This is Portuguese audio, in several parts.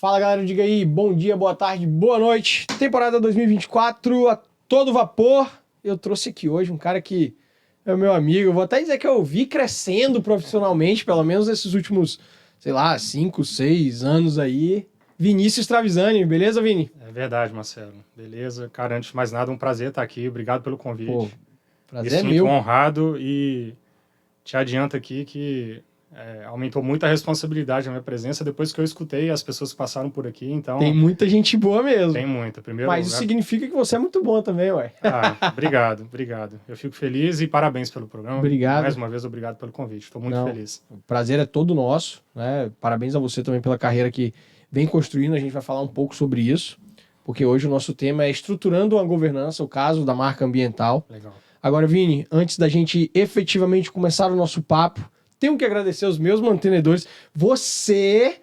Fala galera, diga aí, bom dia, boa tarde, boa noite. Temporada 2024 a todo vapor. Eu trouxe aqui hoje um cara que é o meu amigo. Eu vou até dizer que eu vi crescendo profissionalmente, pelo menos nesses últimos, 5, 6 anos aí. Vinícius Travisani, beleza, Vini? É verdade, Marcelo. Beleza. Cara, antes de mais nada, um prazer estar aqui. Obrigado pelo convite. Pô, Me prazer é sinto meu. honrado e te adianto aqui que aumentou muito a responsabilidade na minha presença depois que eu escutei as pessoas que passaram por aqui. Então, Tem muita gente boa mesmo. tem muita. Primeiro Mas isso significa que você é muito bom também, ué. obrigado. Eu fico feliz e parabéns pelo programa. Obrigado. Mais uma vez, obrigado pelo convite. Estou muito feliz. O prazer é todo nosso, né? Parabéns a você também pela carreira que vem construindo. A gente vai falar um pouco sobre isso, porque hoje o nosso tema é estruturando uma governança, o caso da marca ambiental. Legal. Agora, Vini, antes da gente efetivamente começar o nosso papo, tenho que agradecer aos meus mantenedores. Você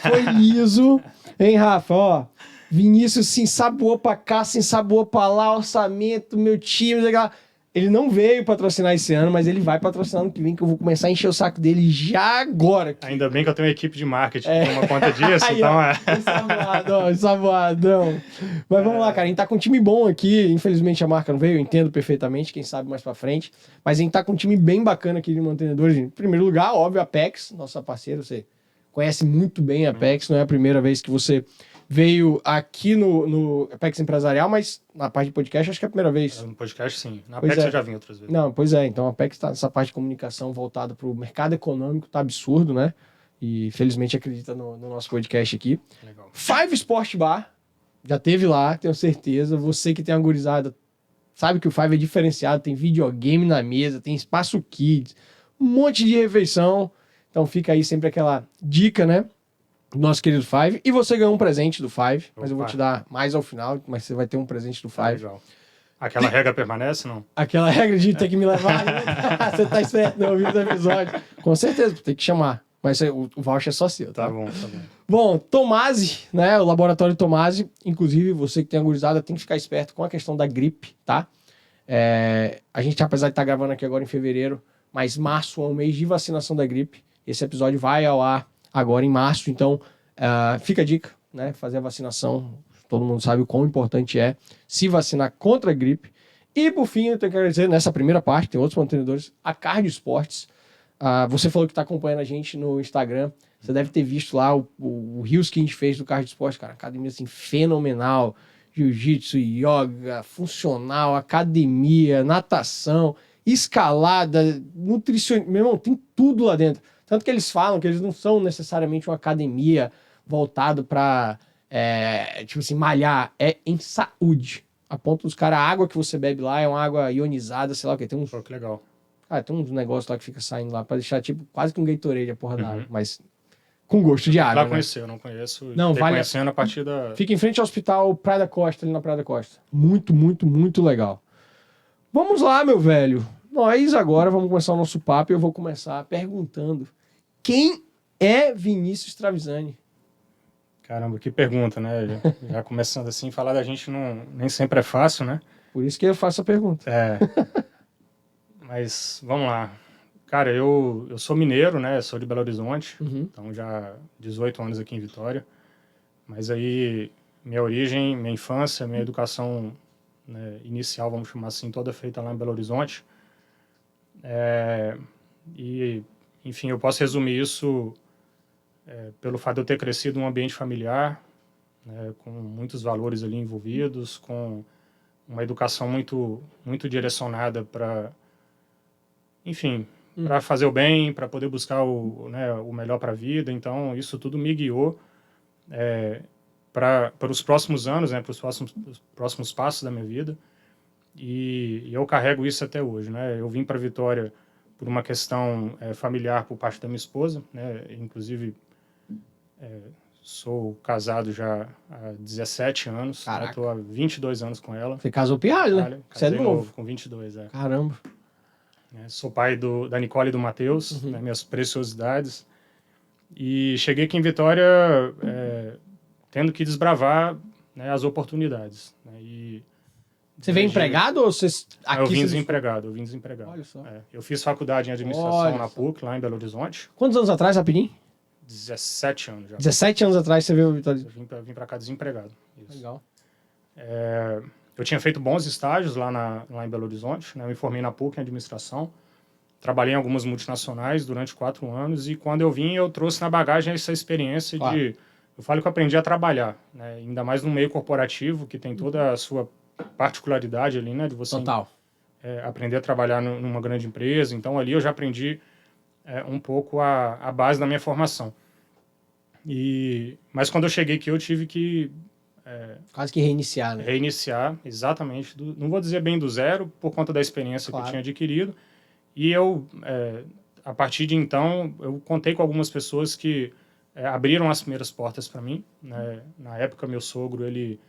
foi liso, hein, Rafa? Ó, Vinícius se ensaboou pra cá, se ensaboou pra lá, orçamento, meu time, legal. Ele não veio patrocinar esse ano, mas ele vai patrocinar ano que vem, que eu vou começar a encher o saco dele já agora. Aqui. Ainda bem que eu tenho uma equipe de marketing que toma conta disso, Aí, então ensaboadão. Mas vamos lá, cara, a gente tá com um time bom aqui, infelizmente a marca não veio, eu entendo perfeitamente, quem sabe mais pra frente, mas a gente tá com um time bem bacana aqui de mantenedores. Em primeiro lugar, óbvio, a Apex, nossa parceira, você conhece muito bem a Apex, não é a primeira vez que você veio aqui no Apex Empresarial, mas na parte de podcast acho que é a primeira vez. No podcast, sim. Na Pois Apex é. eu já vim outras vezes. Não, pois é. Então a Apex está nessa parte de comunicação voltada para o mercado econômico, tá absurdo, né? E felizmente acredita no nosso podcast aqui. Legal. Five Sport Bar, já teve lá, tenho certeza. Você que tem uma gurizada, sabe que o Five é diferenciado, tem videogame na mesa, tem espaço kids, um monte de refeição. Então fica aí sempre aquela dica, né? Do nosso querido Five. E você ganhou um presente do Five, mas eu vou te dar mais ao final, mas você vai ter um presente do Five. Legal. Aquela regra permanece, não? Aquela regra de ter que me levar. Você tá esperto, não ouviu o episódio. Com certeza, tem que chamar. Mas o voucher é só seu, tá? Tá bom. Bom, Tomasi, né? O laboratório Tomasi. Inclusive, você que tem agorizada, tem que ficar esperto com a questão da gripe, tá? A gente, apesar de estar gravando aqui agora em fevereiro, mas março é um mês de vacinação da gripe. Esse episódio vai ao ar agora em março. Então, fica a dica, né? Fazer a vacinação. Todo mundo sabe o quão importante é se vacinar contra a gripe. E, por fim, eu tenho que agradecer, nessa primeira parte, tem outros mantenedores, a Cardio Esportes. Você falou que está acompanhando a gente no Instagram. Você deve ter visto lá o Reels que a gente fez do Cardio Esportes, cara. Academia, assim, fenomenal. Jiu-jitsu, yoga, funcional, academia, natação, escalada, nutricionismo. Meu irmão, tem tudo lá dentro. Tanto que eles falam que eles não são necessariamente uma academia voltado para... malhar é em saúde. A ponto dos caras, a água que você bebe lá é uma água ionizada, sei lá o que. Tem uns. Pô, que legal. Cara, tem uns negócios lá que fica saindo lá pra deixar tipo quase que um Gatorade a porra da água, mas com gosto de água. Lá conhecer, eu não conheço. Não, vale. Conhecendo a partir da. Fica em frente ao hospital Praia da Costa, ali na Praia da Costa. Muito, muito, muito legal. Vamos lá, meu velho. Nós agora vamos começar o nosso papo e eu vou começar perguntando: quem é Vinícius Travisani? Caramba, que pergunta, né? Já começando assim, falar da gente nem sempre é fácil, né? Por isso que eu faço a pergunta. Mas vamos lá. Cara, eu sou mineiro, né? Sou de Belo Horizonte, então já 18 anos aqui em Vitória. Mas aí, minha origem, minha infância, minha educação, né, inicial, vamos chamar assim, toda feita lá em Belo Horizonte. E, enfim, eu posso resumir isso pelo fato de eu ter crescido num ambiente familiar, né, com muitos valores ali envolvidos, com uma educação muito, muito direcionada para, enfim, para fazer o bem, para poder buscar o melhor para a vida. Então, isso tudo me guiou para os próximos anos, né, para os próximos passos da minha vida. E eu carrego isso até hoje, né? Eu vim para Vitória por uma questão familiar por parte da minha esposa, né? Inclusive, sou casado já há 17 anos. Estou há 22 anos com ela. Você casou pirralho, né? Você é novo. Com 22, Caramba. Sou pai da Nicole e do Matheus, né, minhas preciosidades. E cheguei aqui em Vitória tendo que desbravar, né, as oportunidades. Né, você veio empregado ou você... Eu vim desempregado. Olha só. Eu fiz faculdade em administração na PUC, lá em Belo Horizonte. Quantos anos atrás, rapidinho? 17 anos já. 17 anos atrás você veio Vitória. Eu vim para cá desempregado. Isso. Legal. Eu tinha feito bons estágios lá em Belo Horizonte, né? Eu me formei na PUC em administração, trabalhei em algumas multinacionais durante 4 anos e quando eu vim eu trouxe na bagagem essa experiência de... Eu falo que eu aprendi a trabalhar, né? Ainda mais no meio corporativo, que tem toda a sua particularidade ali, né? De você aprender a trabalhar numa grande empresa. Então ali eu já aprendi um pouco a base da minha formação. Mas quando eu cheguei aqui eu tive que... quase que reiniciar, né? Reiniciar, exatamente. Não vou dizer bem do zero, por conta da experiência que eu tinha adquirido. E eu, a partir de então, eu contei com algumas pessoas que abriram as primeiras portas para mim. Né? Na época, meu sogro, ele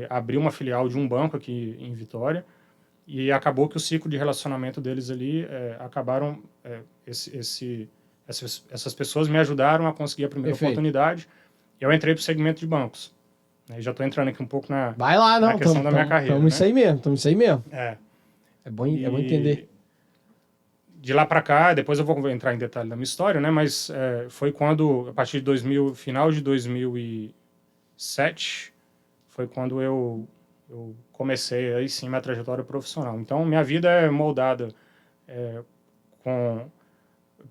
abriu uma filial de um banco aqui em Vitória e acabou que o ciclo de relacionamento deles ali acabaram... essas pessoas me ajudaram a conseguir a primeira oportunidade. Eu entrei para o segmento de bancos. Já estou entrando aqui um pouco na questão da minha carreira. Estamos isso aí mesmo. É bom entender. De lá para cá, depois eu vou entrar em detalhe da minha história, né? Mas foi quando, a partir de final de 2007, foi quando eu comecei aí sim minha trajetória profissional. Então, minha vida é moldada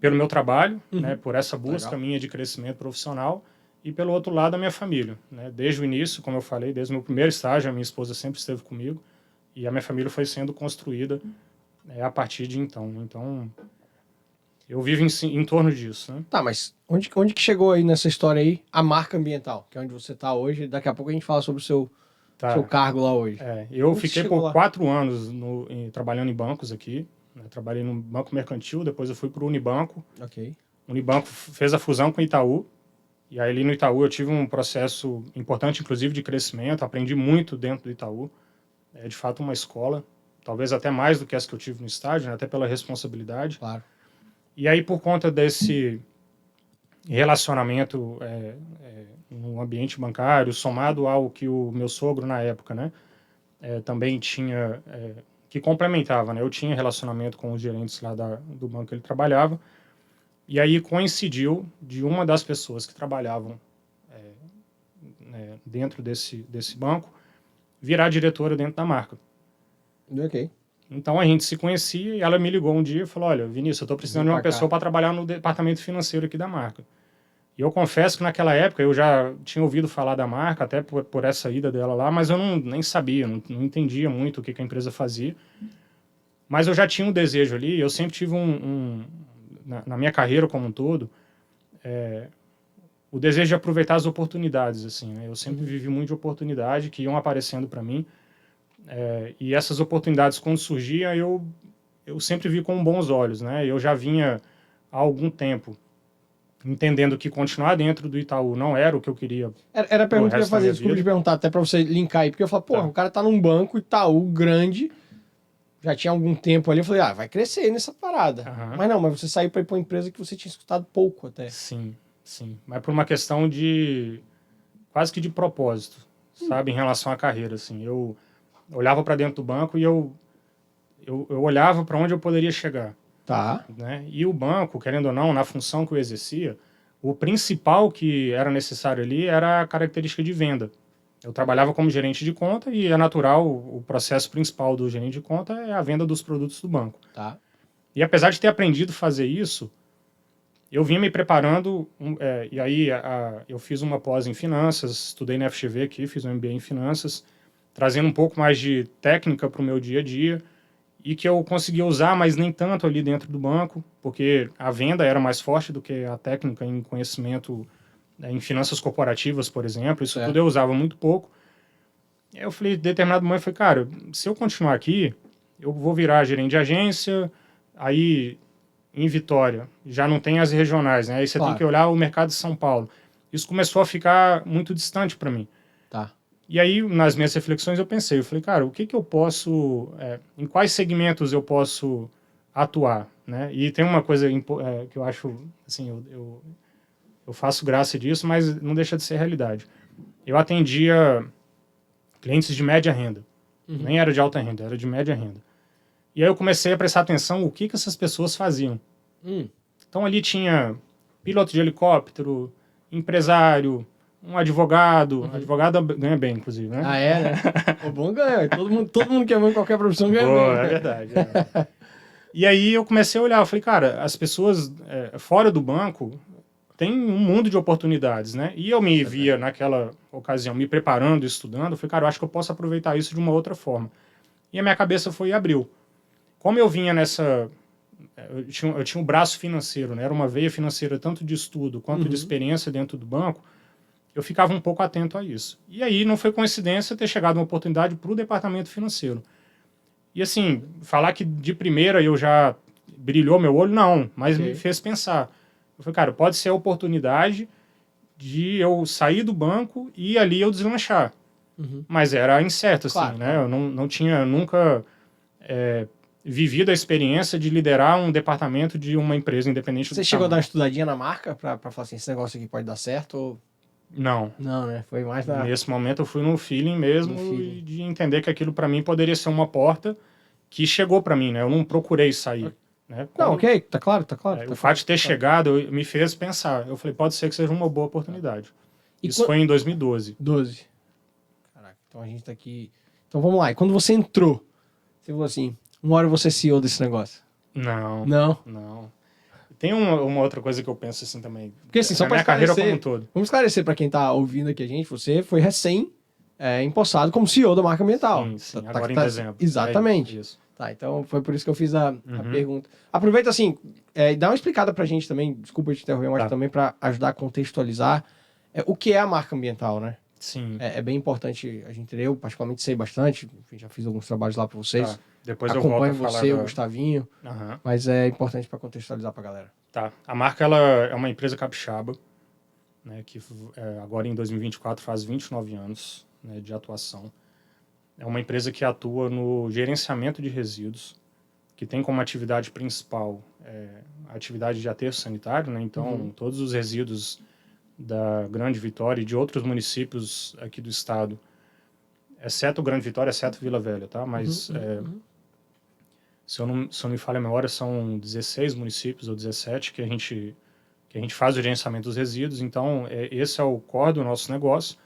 pelo meu trabalho, né? Por essa busca minha de crescimento profissional. E pelo outro lado, a minha família. Né? Desde o início, como eu falei, desde o meu primeiro estágio, a minha esposa sempre esteve comigo. E a minha família foi sendo construída a partir de então. Então, eu vivo em torno disso. Né? Tá, mas onde que chegou aí nessa história aí a marca ambiental? Que é onde você está hoje. Daqui a pouco a gente fala sobre o seu cargo lá hoje. Eu fiquei por 4 anos trabalhando em bancos aqui. Né? Trabalhei no Banco Mercantil, depois eu fui para o Unibanco. Ok. O Unibanco fez a fusão com o Itaú. E aí ali no Itaú eu tive um processo importante, inclusive, de crescimento. Aprendi muito dentro do Itaú. É de fato uma escola, talvez até mais do que as que eu tive no estágio, né? Até pela responsabilidade. Claro. E aí, por conta desse relacionamento no ambiente bancário, somado ao que o meu sogro, na época, né, também tinha, que complementava, né? Eu tinha relacionamento com os gerentes lá do banco que ele trabalhava. E aí coincidiu de uma das pessoas que trabalhavam dentro desse banco virar diretora dentro da marca. Ok. Então a gente se conhecia e ela me ligou um dia e falou: olha, Vinícius, eu estou precisando de uma pessoa para trabalhar no departamento financeiro aqui da marca. E eu confesso que naquela época eu já tinha ouvido falar da marca, até por essa ida dela lá, mas eu nem sabia, não entendia muito o que a empresa fazia. Mas eu já tinha um desejo ali, eu sempre tive na minha carreira como um todo, o desejo de aproveitar as oportunidades, assim, né? Eu sempre vivi muito de oportunidade que iam aparecendo para mim, e essas oportunidades, quando surgiam, eu sempre vi com bons olhos, né? Eu já vinha há algum tempo entendendo que continuar dentro do Itaú não era o que eu queria. Era a pergunta que eu ia fazer, desculpa te perguntar, até para você linkar aí, porque eu falo, o cara tá num banco Itaú grande, já tinha algum tempo ali, eu falei, vai crescer nessa parada. Mas não, mas você saiu para ir para uma empresa que você tinha escutado pouco até. Sim. Mas por uma questão quase que de propósito, sabe, em relação à carreira, assim. Eu olhava para dentro do banco e eu olhava para onde eu poderia chegar. Tá. Né? E o banco, querendo ou não, na função que eu exercia, o principal que era necessário ali era a característica de venda. Eu trabalhava como gerente de conta e é natural, o processo principal do gerente de conta é a venda dos produtos do banco. Tá. E apesar de ter aprendido a fazer isso, eu vinha me preparando, e aí eu fiz uma pós em finanças, estudei na FGV aqui, fiz um MBA em finanças, trazendo um pouco mais de técnica para o meu dia a dia, e que eu conseguia usar, mas nem tanto ali dentro do banco, porque a venda era mais forte do que a técnica em conhecimento em finanças corporativas, por exemplo, isso tudo eu usava muito pouco. E aí eu falei, determinado momento, eu falei, cara, se eu continuar aqui, eu vou virar gerente de agência, aí em Vitória já não tem as regionais, né? Aí você tem que olhar o mercado de São Paulo. Isso começou a ficar muito distante para mim. Tá. E aí, nas minhas reflexões, eu falei, cara, o que eu posso, em quais segmentos eu posso atuar, né? E tem uma coisa que eu acho, assim, eu faço graça disso, mas não deixa de ser realidade. Eu atendia clientes de média renda. Nem era de alta renda, era de média renda. E aí eu comecei a prestar atenção o que essas pessoas faziam. Então ali tinha piloto de helicóptero, empresário, um advogado. Advogado ganha bem, inclusive, né? Ah, é, né? O bom ganha. Todo mundo que é bom em qualquer profissão ganha Boa, bem. é verdade. E aí eu comecei a olhar, eu falei, cara, as pessoas fora do banco têm um mundo de oportunidades, né? E eu me via naquela ocasião me preparando, estudando, eu falei, cara, eu acho que eu posso aproveitar isso de uma outra forma. E a minha cabeça foi e abriu. Como eu vinha nessa... Eu tinha um braço financeiro, né? Era uma veia financeira tanto de estudo quanto de experiência dentro do banco, eu ficava um pouco atento a isso. E aí não foi coincidência ter chegado uma oportunidade para o departamento financeiro. E assim, falar que de primeira eu já brilhou meu olho, não, mas me fez pensar. Eu falei, cara, pode ser a oportunidade de eu sair do banco e ali eu deslanchar. Mas era incerto, assim, Claro, né? claro. Eu não tinha nunca vivido a experiência de liderar um departamento de uma empresa independente Você do chegou a dar uma tamanho. estudadinha na marca pra falar assim, esse negócio aqui pode dar certo? Ou... Não. Não, né? Foi mais na... Nesse momento eu fui no feeling mesmo No feeling. e de entender que aquilo para mim poderia ser uma porta que chegou para mim, né? Eu não procurei sair. Né? Não, Quando, ok, tá claro, tá claro. o fato de ter chegado me fez pensar. Eu falei, pode ser que seja uma boa oportunidade. Isso foi em 2012. 12. Caraca, então a gente tá aqui... Então vamos lá, e quando você entrou, você falou assim, uma hora eu vou ser CEO desse negócio. Não. Não? Tem uma outra coisa que eu penso assim também. Porque assim, só na pra minha carreira esclarecer, como um todo. vamos esclarecer pra quem tá ouvindo aqui a gente, você foi recém empossado como CEO da marca ambiental. Sim, agora em dezembro. Exatamente. Isso. Tá, então foi por isso que eu fiz a pergunta. Aproveita assim, dá uma explicada pra gente também, desculpa te interromper, mas também pra ajudar a contextualizar o que é a marca ambiental, né? Sim. É bem importante a gente entender, eu particularmente sei bastante, enfim, já fiz alguns trabalhos lá pra vocês. Tá. Depois eu volto a falar você, o Gustavinho, mas é importante pra contextualizar pra galera. Tá. A marca ela é uma empresa capixaba, né, que agora em 2024 faz 29 anos, né, de atuação. É uma empresa que atua no gerenciamento de resíduos, que tem como atividade principal a atividade de aterro sanitário, né? Então, todos os resíduos da Grande Vitória e de outros municípios aqui do estado, exceto Grande Vitória, exceto Vila Velha, tá? Mas, se eu não me falha a memória, são 16 municípios ou 17 que a gente faz o gerenciamento dos resíduos. Então, esse é o core do nosso negócio.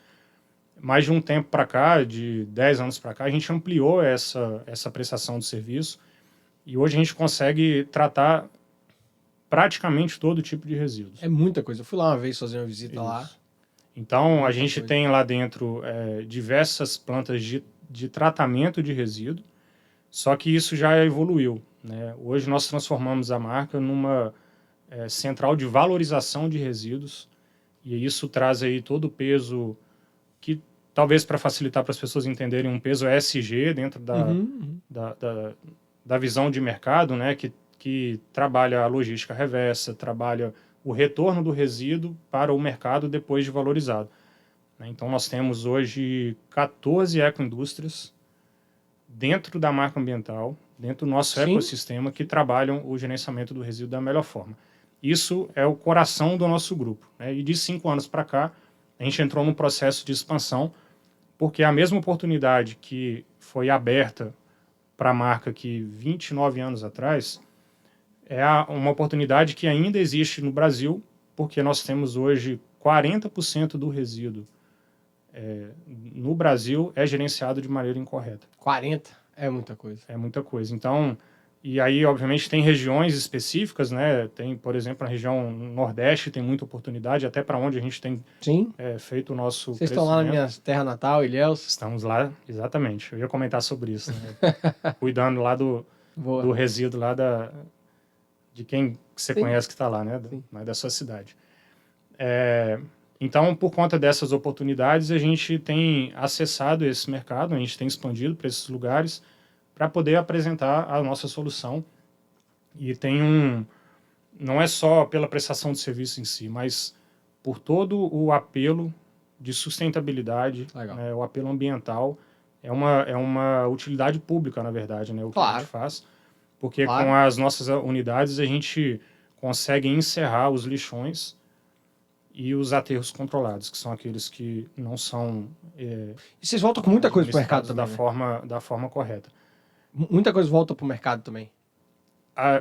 Mais de um tempo para cá, de 10 anos para cá, a gente ampliou essa prestação de serviço e hoje a gente consegue tratar praticamente todo tipo de resíduos. É muita coisa. Eu fui lá uma vez fazer uma visita lá. Então, a gente tem lá dentro diversas plantas de tratamento de resíduo, só que isso já evoluiu, né? Hoje nós transformamos a marca numa central de valorização de resíduos e isso traz aí todo o peso que, talvez para facilitar para as pessoas entenderem, um peso ESG dentro da visão de mercado, né? Que trabalha a logística reversa, trabalha o retorno do resíduo para o mercado depois de valorizado. Então, nós temos hoje 14 ecoindústrias dentro da marca ambiental, dentro do nosso ecossistema, que trabalham o gerenciamento do resíduo da melhor forma. Isso é o coração do nosso grupo. Né? E de 5 anos para cá, a gente entrou num processo de expansão, porque a mesma oportunidade que foi aberta para a marca que 29 anos atrás, é uma oportunidade que ainda existe no Brasil, porque nós temos hoje 40% do resíduo no Brasil é gerenciado de maneira incorreta. 40 é muita coisa. É muita coisa. Então, e aí, obviamente, tem regiões específicas, né? Tem, por exemplo, a região Nordeste tem muita oportunidade, até para onde a gente tem feito o nosso Vocês estão lá na minha terra natal, Ilhéus? Estamos lá, exatamente. Eu ia comentar sobre isso, né? Cuidando lá do resíduo lá de quem você conhece que está lá, né? Da sua cidade. Então, por conta dessas oportunidades, a gente tem acessado esse mercado, a gente tem expandido para esses lugares para poder apresentar a nossa solução. E tem não é só pela prestação de serviço em si, mas por todo o apelo de sustentabilidade, né, o apelo ambiental, é uma utilidade pública, na verdade, né, o que a gente faz, porque com as nossas unidades a gente consegue encerrar os lixões e os aterros controlados, que são aqueles que não são... E vocês voltam com muita coisa para o mercado também, da forma correta. Muita coisa volta para o mercado também.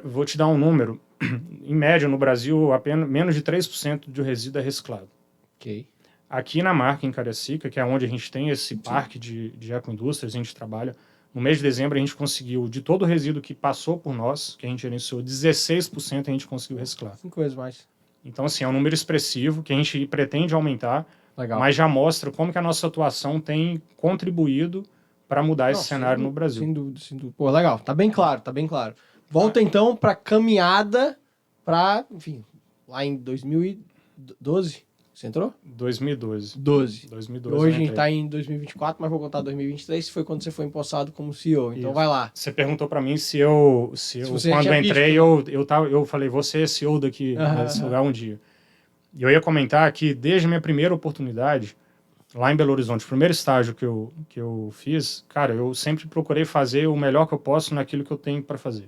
Vou te dar um número. em média, no Brasil, apenas menos de 3% do resíduo é reciclado. Ok. Aqui na marca, em Cariacica, que é onde a gente tem esse parque de ecoindústrias, a gente trabalha, no mês de dezembro a gente conseguiu, de todo o resíduo que passou por nós, que a gente gerenciou, 16% a gente conseguiu reciclar. 5 vezes mais. Então, assim, é um número expressivo que a gente pretende aumentar, Legal. mas já mostra como que a nossa atuação tem contribuído para mudar esse cenário no Brasil. Sem dúvida, sem dúvida. Pô, legal. Tá bem claro, tá bem claro. Volta então pra caminhada pra, enfim, lá em 2012. Você entrou? 2012. 2012. Hoje a gente tá em 2024, mas vou contar 2023, que foi quando você foi empossado como CEO. Então Isso. vai lá. Você perguntou para mim se eu quando eu entrei, eu falei, vou ser CEO daqui nesse lugar um dia. E eu ia comentar que desde a minha primeira oportunidade, lá em Belo Horizonte, o primeiro estágio que eu fiz, cara, eu sempre procurei fazer o melhor que eu posso naquilo que eu tenho para fazer.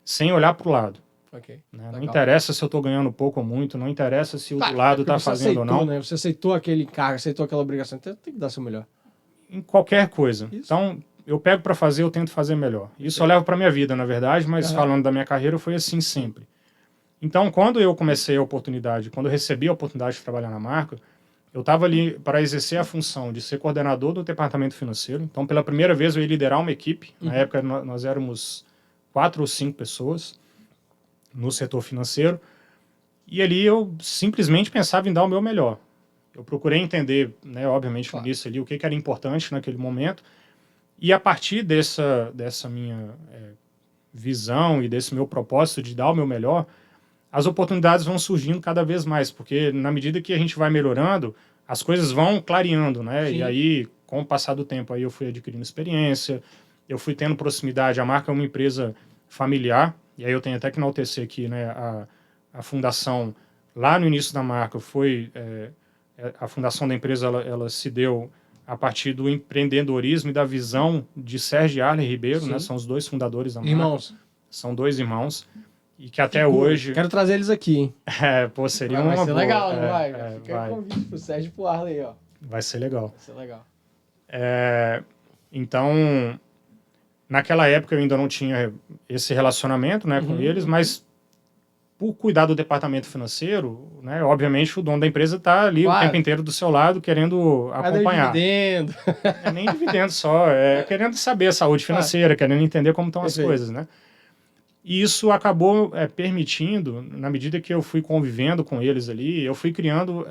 Sem olhar para o lado. Okay. Né? Não interessa se eu estou ganhando pouco ou muito, não interessa se o do lado está fazendo aceitou, ou não. Né? Você aceitou aquele cargo, aceitou aquela obrigação, então tem que dar seu melhor. Em qualquer coisa. Isso. Então, eu pego para fazer, eu tento fazer melhor. Isso eu levo para minha vida, na verdade, mas falando da minha carreira, foi assim sempre. Então, quando eu comecei a oportunidade, quando eu recebi a oportunidade de trabalhar na marca, eu estava ali para exercer a função de ser coordenador do departamento financeiro. Então, pela primeira vez, eu ia liderar uma equipe. Na época, nós éramos 4 ou 5 pessoas no setor financeiro. E ali eu simplesmente pensava em dar o meu melhor. Eu procurei entender, né, obviamente, no início ali, o que era importante naquele momento. E a partir dessa minha visão e desse meu propósito de dar o meu melhor, as oportunidades vão surgindo cada vez mais, porque na medida que a gente vai melhorando, as coisas vão clareando, né? Sim. E aí, com o passar do tempo, aí eu fui adquirindo experiência, eu fui tendo proximidade. A marca é uma empresa familiar, e aí eu tenho até que enaltecer aqui, né? A fundação, lá no início da marca, foi... a fundação da empresa, ela se deu a partir do empreendedorismo e da visão de Sérgio e Arlen Ribeiro, né? São os 2 fundadores da marca. Irmãos. São 2 irmãos. E que até hoje... Quero trazer eles aqui, hein? Pô, seria uma boa. Vai ser legal, não vai? Fica aí o convite pro Sérgio e pro Arley, ó. Vai ser legal. Vai ser legal. Então, naquela época eu ainda não tinha esse relacionamento, né, com eles, mas por cuidar do departamento financeiro, né, obviamente o dono da empresa está ali o tempo inteiro do seu lado, querendo acompanhar. Dividendo. Nem dividendo só, querendo saber a saúde financeira, querendo entender como estão as coisas, né? E isso acabou permitindo, na medida que eu fui convivendo com eles ali, eu fui criando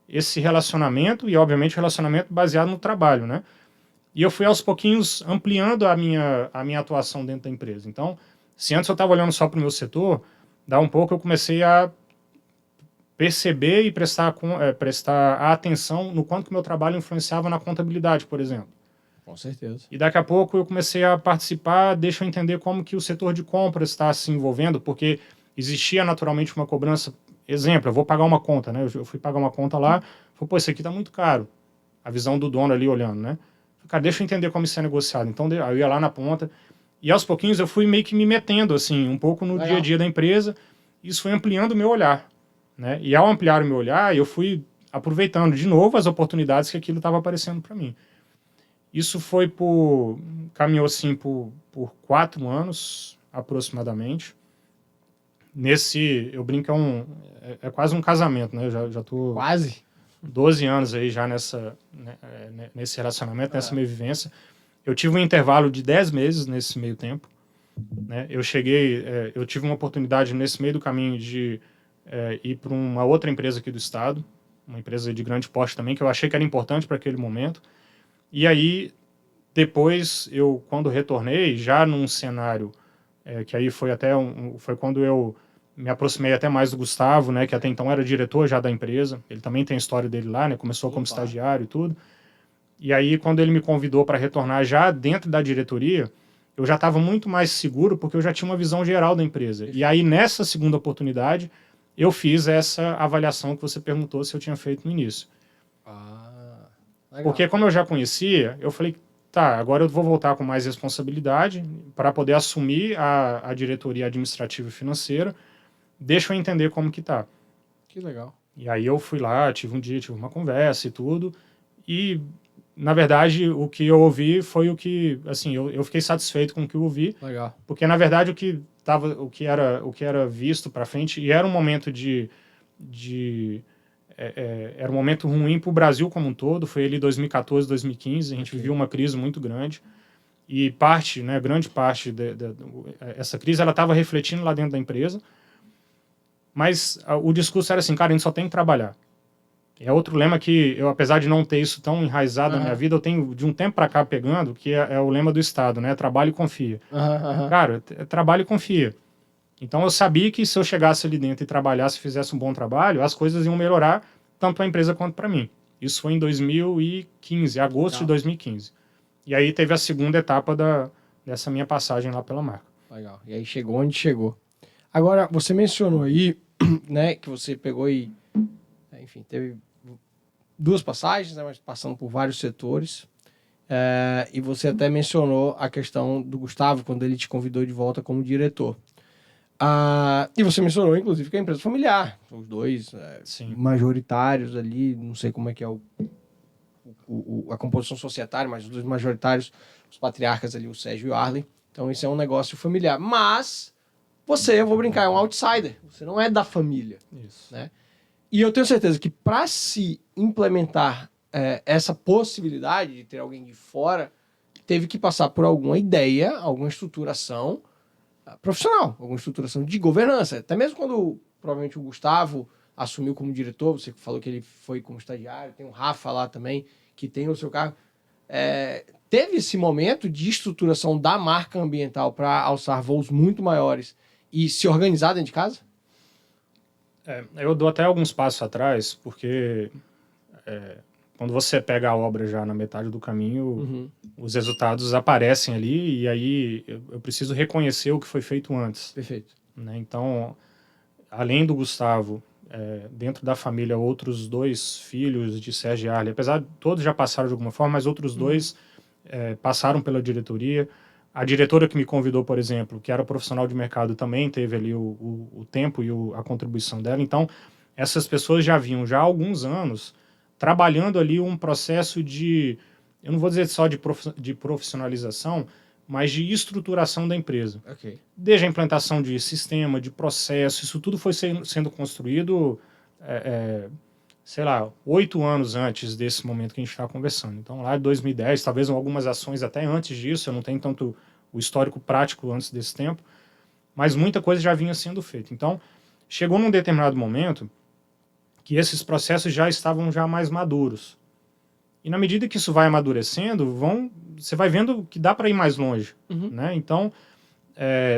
esse relacionamento e, obviamente, relacionamento baseado no trabalho, né? E eu fui, aos pouquinhos, ampliando a minha atuação dentro da empresa. Então, se antes eu estava olhando só para o meu setor, daí um pouco eu comecei a perceber e prestar atenção no quanto que o meu trabalho influenciava na contabilidade, por exemplo. Com certeza. E daqui a pouco eu comecei a participar, deixa eu entender como que o setor de compras está se envolvendo, porque existia naturalmente uma cobrança. Exemplo, eu vou pagar uma conta, né? Eu fui pagar uma conta lá, falei, pô, isso aqui tá muito caro. A visão do dono ali olhando, né? Falei, cara, deixa eu entender como isso é negociado. Então eu ia lá na ponta, e aos pouquinhos eu fui meio que me metendo, assim, um pouco no dia a dia da empresa, e isso foi ampliando o meu olhar, né? E ao ampliar o meu olhar, eu fui aproveitando de novo as oportunidades que aquilo estava aparecendo para mim. Isso caminhou assim por 4 anos, aproximadamente. Eu brinco, é quase um casamento, né? Eu já tô... Quase? 12 anos aí já nesse relacionamento, nessa minha vivência. Eu tive um intervalo de 10 meses nesse meio tempo, né? Eu tive uma oportunidade nesse meio do caminho de ir para uma outra empresa aqui do estado, uma empresa de grande porte também, que eu achei que era importante para aquele momento. E aí, depois, quando retornei, já num cenário que aí foi quando eu me aproximei até mais do Gustavo, né, que até então era diretor já da empresa. Ele também tem a história dele lá, né, começou como estagiário e tudo. E aí, quando ele me convidou para retornar já dentro da diretoria, eu já estava muito mais seguro, porque eu já tinha uma visão geral da empresa. E aí, nessa segunda oportunidade, eu fiz essa avaliação que você perguntou se eu tinha feito no início. Porque como eu já conhecia, eu falei, tá, agora eu vou voltar com mais responsabilidade para poder assumir a diretoria administrativa e financeira. Deixa eu entender como que tá. Que legal. E aí eu fui lá, tive uma conversa e tudo. E, na verdade, o que eu ouvi foi o que, assim, eu fiquei satisfeito com o que eu ouvi. Legal. Porque, na verdade, o que o que era visto para frente, e era um momento era um momento ruim para o Brasil como um todo. Foi ali 2014, 2015, a gente viveu uma crise muito grande, e grande parte essa crise ela estava refletindo lá dentro da empresa, mas o discurso era assim, cara, a gente só tem que trabalhar. É outro lema que eu, apesar de não ter isso tão enraizado na minha vida, eu tenho de um tempo para cá pegando, que é o lema do Estado, né? Trabalho e confia. Cara, trabalho e confia. Então eu sabia que se eu chegasse ali dentro e trabalhasse, fizesse um bom trabalho, as coisas iam melhorar tanto para a empresa quanto para mim. Isso foi em 2015, agosto de 2015. E aí teve a segunda etapa dessa minha passagem lá pela marca. Legal. E aí chegou onde chegou. Agora, você mencionou aí, né, que você pegou e, enfim, teve 2 passagens, né, mas passando por vários setores. E você até mencionou a questão do Gustavo, quando ele te convidou de volta como diretor. E você mencionou, inclusive, que é a empresa familiar. Os 2 majoritários ali, não sei como é que é a composição societária, mas os 2 majoritários, os patriarcas ali, o Sérgio e o Arlen. Então, isso é um negócio familiar. Mas você, eu vou brincar, é um outsider. Você não é da família. Isso. Né? E eu tenho certeza que para se implementar essa possibilidade de ter alguém de fora, teve que passar por alguma ideia, alguma estruturação profissional, alguma estruturação de governança. Até mesmo quando, provavelmente, o Gustavo assumiu como diretor, você falou que ele foi como estagiário, tem o Rafa lá também, que tem o seu cargo. Teve esse momento de estruturação da marca ambiental para alçar voos muito maiores e se organizar dentro de casa? Eu dou até alguns passos atrás, porque quando você pega a obra já na metade do caminho, os resultados aparecem ali, e aí eu preciso reconhecer o que foi feito antes. Perfeito. Né? Então, além do Gustavo, dentro da família, outros 2 filhos de Sérgio e Arlen, apesar de todos já passaram de alguma forma, mas outros 2 passaram pela diretoria. A diretora que me convidou, por exemplo, que era profissional de mercado, também teve ali o tempo e a contribuição dela. Então, essas pessoas já vinham já há alguns anos trabalhando ali um processo eu não vou dizer só de profissionalização, mas de estruturação da empresa. Okay. Desde a implantação de sistema, de processo, isso tudo foi sendo construído, sei lá, 8 anos antes desse momento que a gente está conversando. Então, lá em 2010, talvez algumas ações até antes disso, eu não tenho tanto o histórico prático antes desse tempo, mas muita coisa já vinha sendo feita. Então, chegou num determinado momento que esses processos já estavam já mais maduros. E na medida que isso vai amadurecendo, você vai vendo que dá para ir mais longe. Né? Então,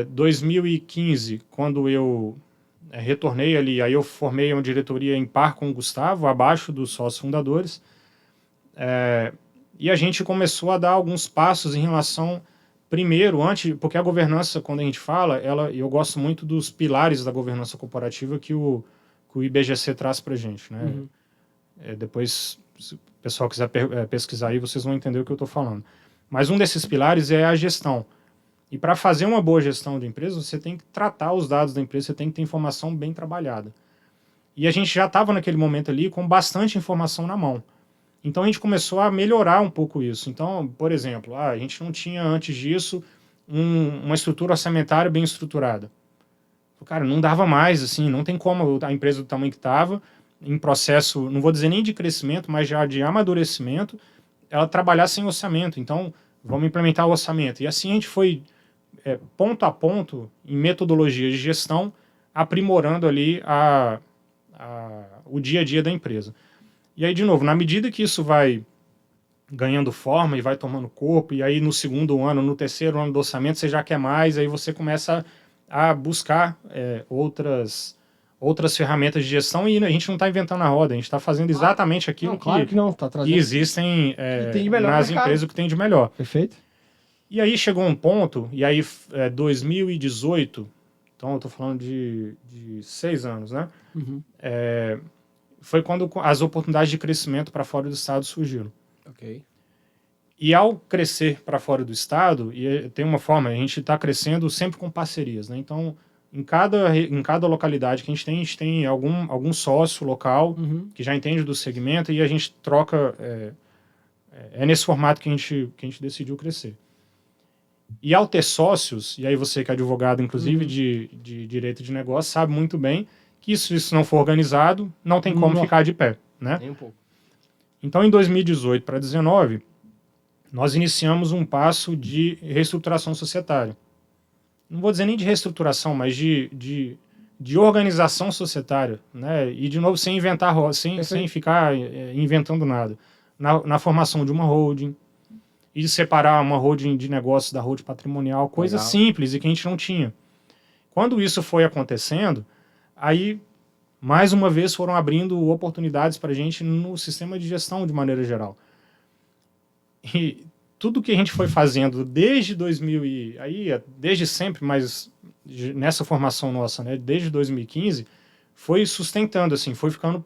2015, quando eu retornei ali, aí eu formei uma diretoria em par com o Gustavo, abaixo dos sócios fundadores, e a gente começou a dar alguns passos em relação, primeiro, porque a governança, quando a gente fala, eu gosto muito dos pilares da governança corporativa que o IBGC traz para a gente. Né? Depois, se o pessoal quiser pesquisar aí, vocês vão entender o que eu estou falando. Mas um desses pilares é a gestão. E para fazer uma boa gestão de empresa, você tem que tratar os dados da empresa, você tem que ter informação bem trabalhada. E a gente já estava naquele momento ali com bastante informação na mão. Então a gente começou a melhorar um pouco isso. Então, por exemplo, a gente não tinha antes disso uma estrutura orçamentária bem estruturada. Cara, não dava mais, assim, não tem como a empresa do tamanho que estava, em processo, não vou dizer nem de crescimento, mas já de amadurecimento, ela trabalhar sem orçamento. Então, vamos implementar o orçamento. E assim a gente foi ponto a ponto, em metodologia de gestão, aprimorando ali o dia a dia da empresa. E aí, de novo, na medida que isso vai ganhando forma e vai tomando corpo, e aí no segundo ano, no terceiro ano do orçamento, você já quer mais, aí você começa a buscar outras ferramentas de gestão, e a gente não está inventando a roda, a gente está fazendo exatamente aquilo que existem nas empresas, o que tem de melhor. Perfeito. E aí chegou um ponto, e aí 2018, então eu estou falando de 6 anos, né? Foi quando as oportunidades de crescimento para fora do estado surgiram. Ok. E ao crescer para fora do estado, e tem uma forma, a gente está crescendo sempre com parcerias, né? Então, em cada localidade que a gente tem algum sócio local que já entende do segmento, e a gente troca, nesse formato que a gente decidiu crescer. E ao ter sócios, e aí você que é advogado, inclusive, de direito de negócio, sabe muito bem que isso não for organizado, não tem como ficar de pé, né? Nem um pouco. Então, em 2018 para 2019, nós iniciamos um passo de reestruturação societária. Não vou dizer nem de reestruturação, mas de organização societária, né? E, de novo, sem inventar, sem ficar inventando nada. Na formação de uma holding, e de separar uma holding de negócios da holding patrimonial, coisa Legal. simples e que a gente não tinha. Quando isso foi acontecendo, aí, mais uma vez, foram abrindo oportunidades para a gente no sistema de gestão de maneira geral. E tudo que a gente foi fazendo desde 2000 desde sempre, mas nessa formação nossa, né, desde 2015, foi sustentando, assim, foi ficando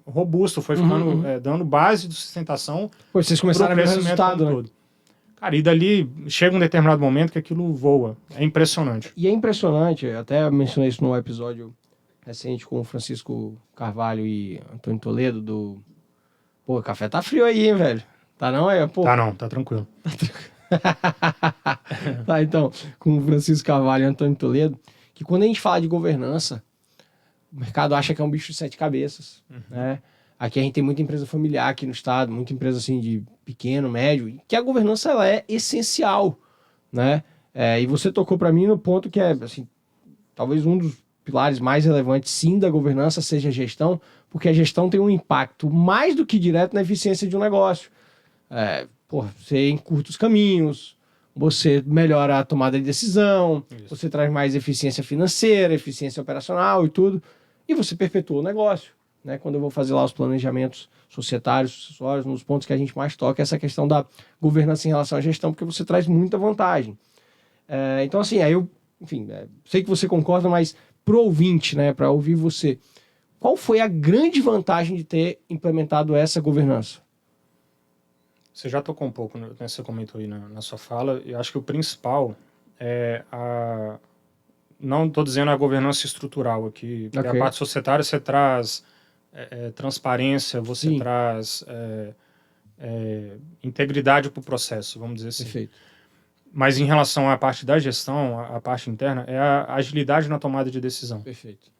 robusto, foi ficando dando base de sustentação. Pô, vocês começaram a ver o resultado, né? Todo. Cara, e dali chega um determinado momento que aquilo voa. É impressionante. E é impressionante, até mencionei isso no episódio recente com o Francisco Carvalho e Antônio Toledo do... Pô, o café tá frio aí, hein, velho? Tá não? Pô... Tá não, tá tranquilo. Tá, então, com o Francisco Carvalho e Antônio Toledo, que quando a gente fala de governança, o mercado acha que é um bicho de 7 cabeças, né? Aqui a gente tem muita empresa familiar aqui no estado, muita empresa assim de pequeno, médio, que a governança ela é essencial, né? E você tocou para mim no ponto que é, assim, talvez um dos pilares mais relevantes, sim, da governança seja a gestão, porque a gestão tem um impacto mais do que direto na eficiência de um negócio. Você encurta os caminhos, você melhora a tomada de decisão, você traz mais eficiência financeira, eficiência operacional e tudo, e você perpetua o negócio. Né? Quando eu vou fazer lá os planejamentos societários, sucessórios, nos pontos que a gente mais toca, é essa questão da governança em relação à gestão, porque você traz muita vantagem. Então, assim, aí eu, enfim, sei que você concorda, mas pro ouvinte, né, para ouvir você, qual foi a grande vantagem de ter implementado essa governança? Você já tocou um pouco, né, você comentou aí na sua fala, eu acho que o principal é não estou dizendo a governança estrutural aqui, porque a parte societária você traz transparência, você Sim. traz integridade para o processo, vamos dizer assim. Perfeito. Mas em relação à parte da gestão, a parte interna, é a agilidade na tomada de decisão. Perfeito.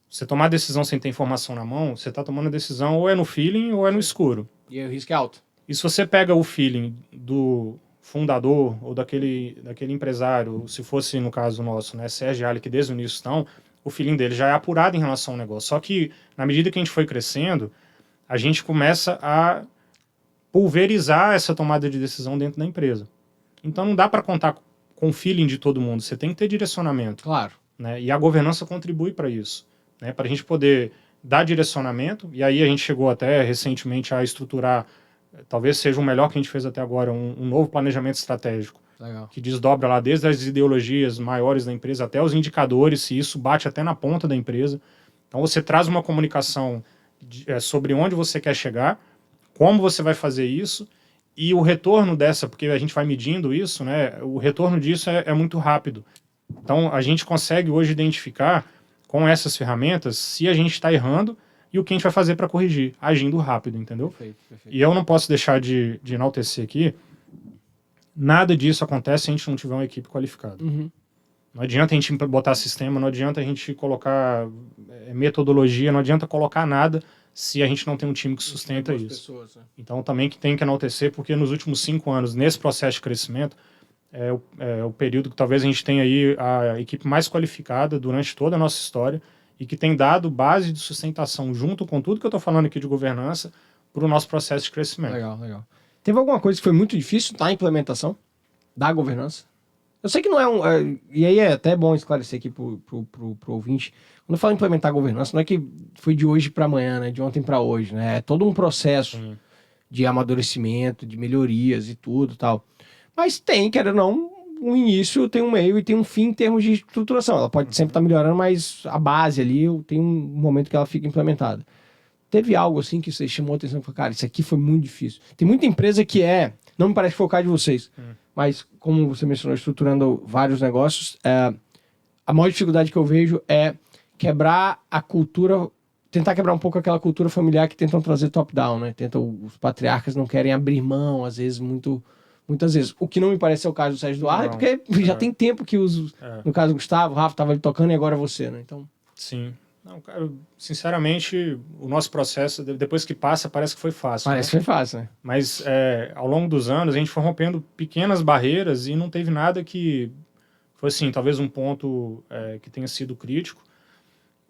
Você tomar decisão sem ter informação na mão, você está tomando a decisão ou é no feeling ou é no escuro. E aí o risco é alto. E se você pega o feeling do fundador ou daquele empresário, se fosse no caso nosso, né, Sérgio e Ali, que desde o início estão, o feeling dele já é apurado em relação ao negócio. Só que, na medida que a gente foi crescendo, a gente começa a pulverizar essa tomada de decisão dentro da empresa. Então não dá para contar com o feeling de todo mundo, você tem que ter direcionamento. Claro. Né? E a governança contribui para isso. Né? Para a gente poder dar direcionamento, e aí a gente chegou até recentemente a estruturar, talvez seja o melhor que a gente fez até agora, um novo planejamento estratégico. Legal. Que desdobra lá desde as ideologias maiores da empresa até os indicadores, se isso bate até na ponta da empresa. Então você traz uma comunicação sobre onde você quer chegar, como você vai fazer isso, e o retorno dessa, porque a gente vai medindo isso, né? O retorno disso é muito rápido. Então a gente consegue hoje identificar com essas ferramentas se a gente está errando e o que a gente vai fazer para corrigir, agindo rápido, entendeu? Perfeito. E eu não posso deixar de enaltecer aqui, nada disso acontece se a gente não tiver uma equipe qualificada. Não adianta a gente botar sistema, não adianta a gente colocar metodologia, não adianta colocar nada se a gente não tem um time que sustenta isso. Pessoas, né? Então também que tem que enaltecer, porque nos últimos 5 anos, nesse processo de crescimento, é o período que talvez a gente tenha aí a equipe mais qualificada durante toda a nossa história e que tem dado base de sustentação junto com tudo que eu estou falando aqui de governança para o nosso processo de crescimento. Legal, legal. Teve alguma coisa que foi muito difícil na implementação da governança? Eu sei que não e aí é até bom esclarecer aqui pro ouvinte. Quando eu falo implementar a governança, não é que foi de hoje para amanhã, né? De ontem para hoje, né? É todo um processo de amadurecimento, de melhorias e tudo tal. Mas tem, quer ou não, um início, tem um meio e tem um fim em termos de estruturação. Ela pode sempre estar melhorando, mas a base ali tem um momento que ela fica implementada. Teve algo assim que você chamou a atenção e falou, cara, isso aqui foi muito difícil. Tem muita empresa que não me parece que foi o caso de vocês, mas como você mencionou, estruturando vários negócios, a maior dificuldade que eu vejo é quebrar a cultura, tentar quebrar um pouco aquela cultura familiar que tentam trazer top-down, né? Os patriarcas não querem abrir mão, às vezes, muito muitas vezes. O que não me parece ser o caso do Sérgio Eduardo, Não, porque já tem tempo que no caso do Gustavo, o Rafa estava ali tocando e agora você, né? Então... Sim. Não, cara, sinceramente, o nosso processo, depois que passa, parece que foi fácil. Parece que foi fácil, né? Mas ao longo dos anos, a gente foi rompendo pequenas barreiras e não teve nada que foi, assim, talvez um ponto que tenha sido crítico.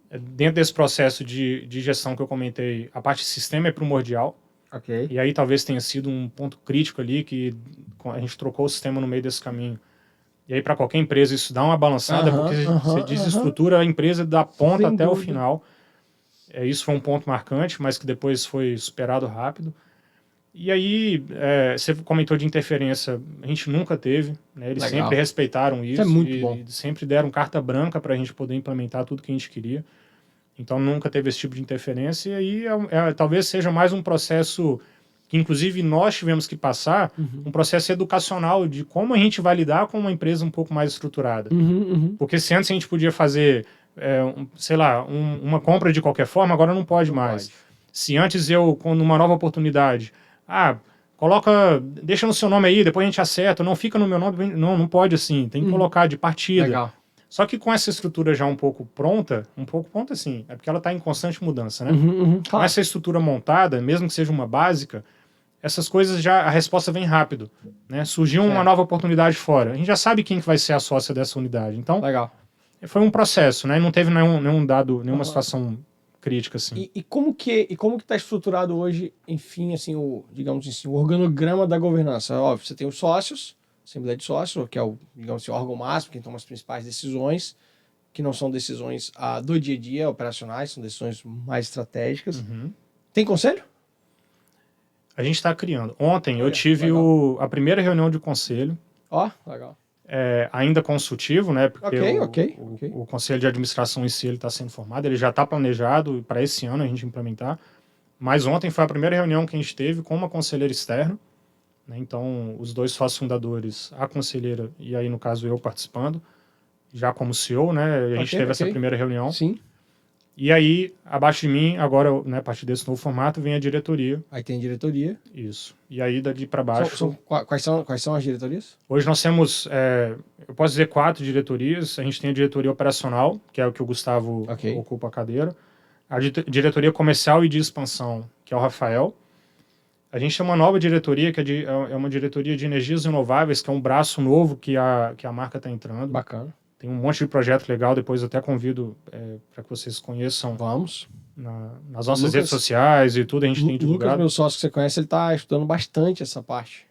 Dentro desse processo de gestão que eu comentei, a parte de sistema é primordial. Ok. E aí talvez tenha sido um ponto crítico ali, que a gente trocou o sistema no meio desse caminho. E aí, para qualquer empresa, isso dá uma balançada, porque você desestrutura a empresa da ponta Sem até dúvida. o final. Isso foi um ponto marcante, mas que depois foi superado rápido. E aí, você comentou de interferência, a gente nunca teve, né? Eles Legal. sempre respeitaram isso, é muito bom. E sempre deram carta branca para a gente poder implementar tudo que a gente queria. Então, nunca teve esse tipo de interferência. E aí, talvez seja mais um processo que, inclusive, nós tivemos que passar, um processo educacional de como a gente vai lidar com uma empresa um pouco mais estruturada. Porque se antes a gente podia fazer, sei lá, uma compra de qualquer forma, agora não pode mais. Se antes quando uma nova oportunidade, deixa no seu nome aí, depois a gente acerta, não fica no meu nome, não pode assim, tem que colocar de partida. Legal. Só que com essa estrutura já um pouco pronta assim, é porque ela está em constante mudança, né? Com essa estrutura montada, mesmo que seja uma básica, essas coisas a resposta vem rápido, né? Surgiu uma nova oportunidade fora, a gente já sabe quem que vai ser a sócia dessa unidade. Então, Legal. foi um processo, né? Não teve nenhuma situação crítica, assim. E como que está estruturado hoje, enfim, assim, digamos assim, o organograma da governança? Óbvio, você tem os sócios, Assembleia de Sócios, que é digamos assim, o órgão máximo, quem toma as principais decisões, que não são decisões do dia a dia, operacionais, são decisões mais estratégicas. Tem conselho? A gente está criando. Ontem eu tive a primeira reunião de conselho. Legal. Ainda consultivo, né? Porque Ok. o conselho de administração em si está sendo formado, ele já está planejado para esse ano a gente implementar. Mas ontem foi a primeira reunião que a gente teve com uma conselheira externa, né? Então, os dois sócios fundadores, a conselheira e aí, no caso, eu participando, já como CEO, né? A gente teve essa primeira reunião. Sim. E aí, abaixo de mim, agora, né, a partir desse novo formato, vem a diretoria. Aí tem diretoria. Isso. E aí, dali para baixo... Quais são as diretorias? Hoje nós temos, eu posso dizer, 4 diretorias. A gente tem a diretoria operacional, que é o que o Gustavo ocupa a cadeira. A diretoria comercial e de expansão, que é o Rafael. A gente tem uma nova diretoria, que é uma diretoria de energias renováveis, que é um braço novo que a marca está entrando. Bacana. Tem um monte de projeto legal, depois eu até convido para que vocês conheçam. Vamos. Nas nossas redes sociais e tudo, a gente tem divulgado. Lucas, meu sócio que você conhece, ele está estudando bastante essa parte.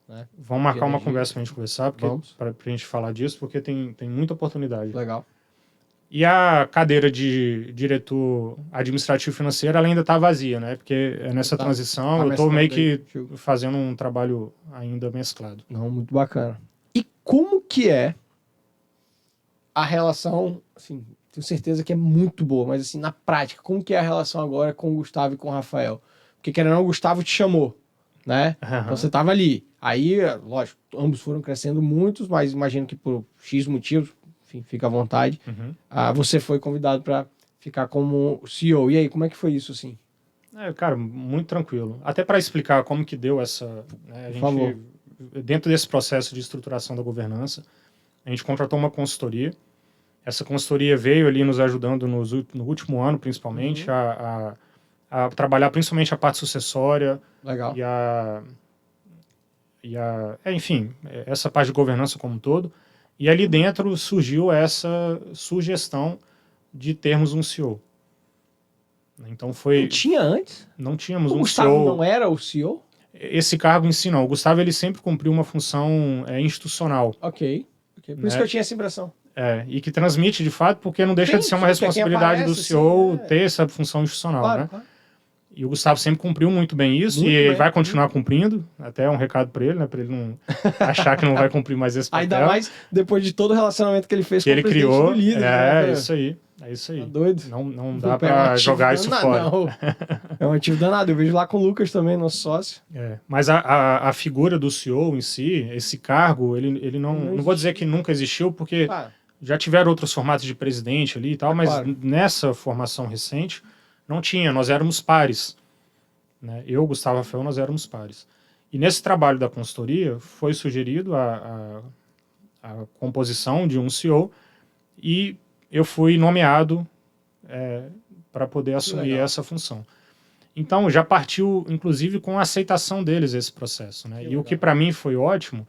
Né? Vamos marcar uma conversa para a gente conversar, para a gente falar disso, porque tem muita oportunidade. Legal. E a cadeira de diretor administrativo financeiro, ela ainda está vazia, né? Porque nessa transição eu estou meio que fazendo um trabalho ainda mesclado. Não, muito bacana. E como que é a relação, assim, tenho certeza que é muito boa, mas assim, na prática, como que é a relação agora com o Gustavo e com o Rafael? Porque, querendo ou não, o Gustavo te chamou, né? Então você estava ali. Aí, lógico, ambos foram crescendo muitos, mas imagino que por X motivos, enfim, fica à vontade, você foi convidado para ficar como CEO. E aí, como é que foi isso, assim? Cara, muito tranquilo. Até para explicar como que deu essa... Né, a gente, dentro desse processo de estruturação da governança, a gente contratou uma consultoria. Essa consultoria veio ali nos ajudando no último ano, principalmente, a trabalhar principalmente a parte sucessória. Legal. Enfim, essa parte de governança como um todo. E ali dentro surgiu essa sugestão de termos um CEO. Então foi... Não tinha antes? Não tínhamos um CEO. O Gustavo não era o CEO? Esse cargo em si não. O Gustavo ele sempre cumpriu uma função institucional. Ok. Por isso que eu tinha essa impressão. E que transmite de fato, porque não deixa de ser uma responsabilidade do CEO ter essa função institucional, claro, né? Claro. E o Gustavo sempre cumpriu muito bem isso, ele vai continuar cumprindo, até um recado para ele, né, para ele não achar que não vai cumprir mais esse papel. Ainda mais depois de todo o relacionamento que ele fez com o presidente do líder. É isso aí. Tá doido? Não dá para jogar isso fora. Não. É um ativo danado, eu vejo lá com o Lucas também, nosso sócio. Mas a figura do CEO em si, esse cargo, ele não vou dizer que nunca existiu, porque já tiveram outros formatos de presidente ali e tal, mas nessa formação recente não tinha, nós éramos pares. Né? Eu, Gustavo e Rafael, nós éramos pares. E nesse trabalho da consultoria foi sugerido a composição de um CEO e eu fui nomeado para poder assumir essa função. Então, já partiu, inclusive, com a aceitação deles esse processo, né? E o que para mim foi ótimo,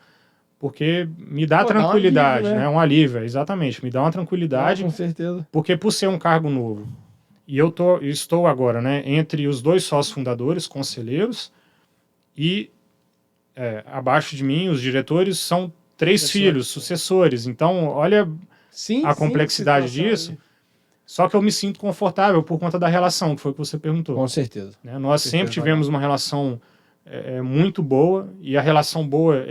porque me dá tranquilidade, dá um alívio, né? Um alívio, exatamente. Me dá uma tranquilidade, com certeza. porque por ser um cargo novo, e eu estou agora, né, entre os 2 sócios fundadores, conselheiros, e abaixo de mim, os diretores, são 3 filhos, sucessores. Então, olha a complexidade disso. Só que eu me sinto confortável por conta da relação, que foi o que você perguntou. Com certeza. Né? Nós sempre tivemos uma relação muito boa, e a relação boa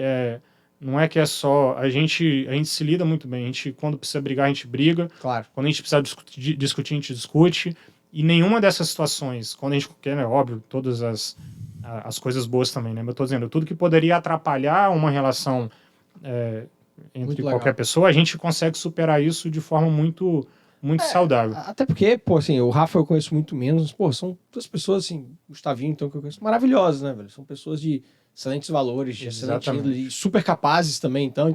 não é que é só... A gente se lida muito bem. A gente, quando precisa brigar, a gente briga. Claro. Quando a gente precisa discutir, a gente discute. E nenhuma dessas situações, quando a gente quer, é óbvio, todas as coisas boas também, né? Mas eu tô dizendo, tudo que poderia atrapalhar uma relação entre qualquer pessoa, a gente consegue superar isso de forma muito saudável. Até porque, pô, assim, o Rafa eu conheço muito menos, pô, são 2 pessoas, assim, Gustavinho, então, que eu conheço, maravilhosas, né, velho? São pessoas de excelentes valores, de excelente índole, e super capazes também, então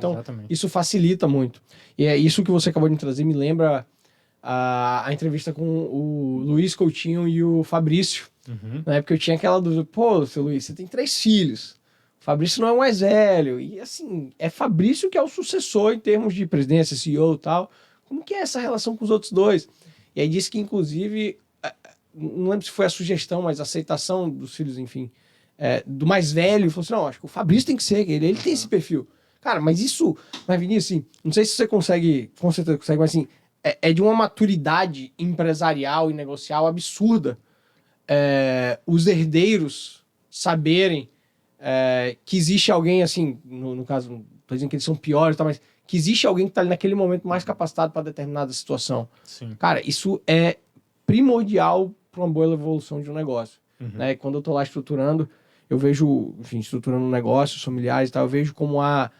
isso facilita muito. E é isso que você acabou de trazer, me lembra a entrevista com o Luiz Coutinho e o Fabrício, na época eu tinha aquela dúvida, pô, seu Luiz, você tem 3 filhos, o Fabrício não é o mais velho, e assim, é Fabrício que é o sucessor em termos de presidência, CEO e tal. Como que é essa relação com os outros 2? E aí disse que, inclusive, não lembro se foi a sugestão, mas a aceitação dos filhos, enfim, do mais velho, falou assim, não, acho que o Fabrício tem que ser, ele tem esse perfil. Cara, mas isso, mas Vinícius, assim, não sei se você consegue, com certeza consegue, mas assim, é de uma maturidade empresarial e negocial absurda os herdeiros saberem que existe alguém, assim, no caso, não tô dizendo que eles são piores, tá, mas que existe alguém que está ali naquele momento mais capacitado para determinada situação. Sim. Cara, isso é primordial para uma boa evolução de um negócio. Né? Quando eu estou lá estruturando, eu vejo, enfim, estruturando negócios familiares e tal, eu vejo como há,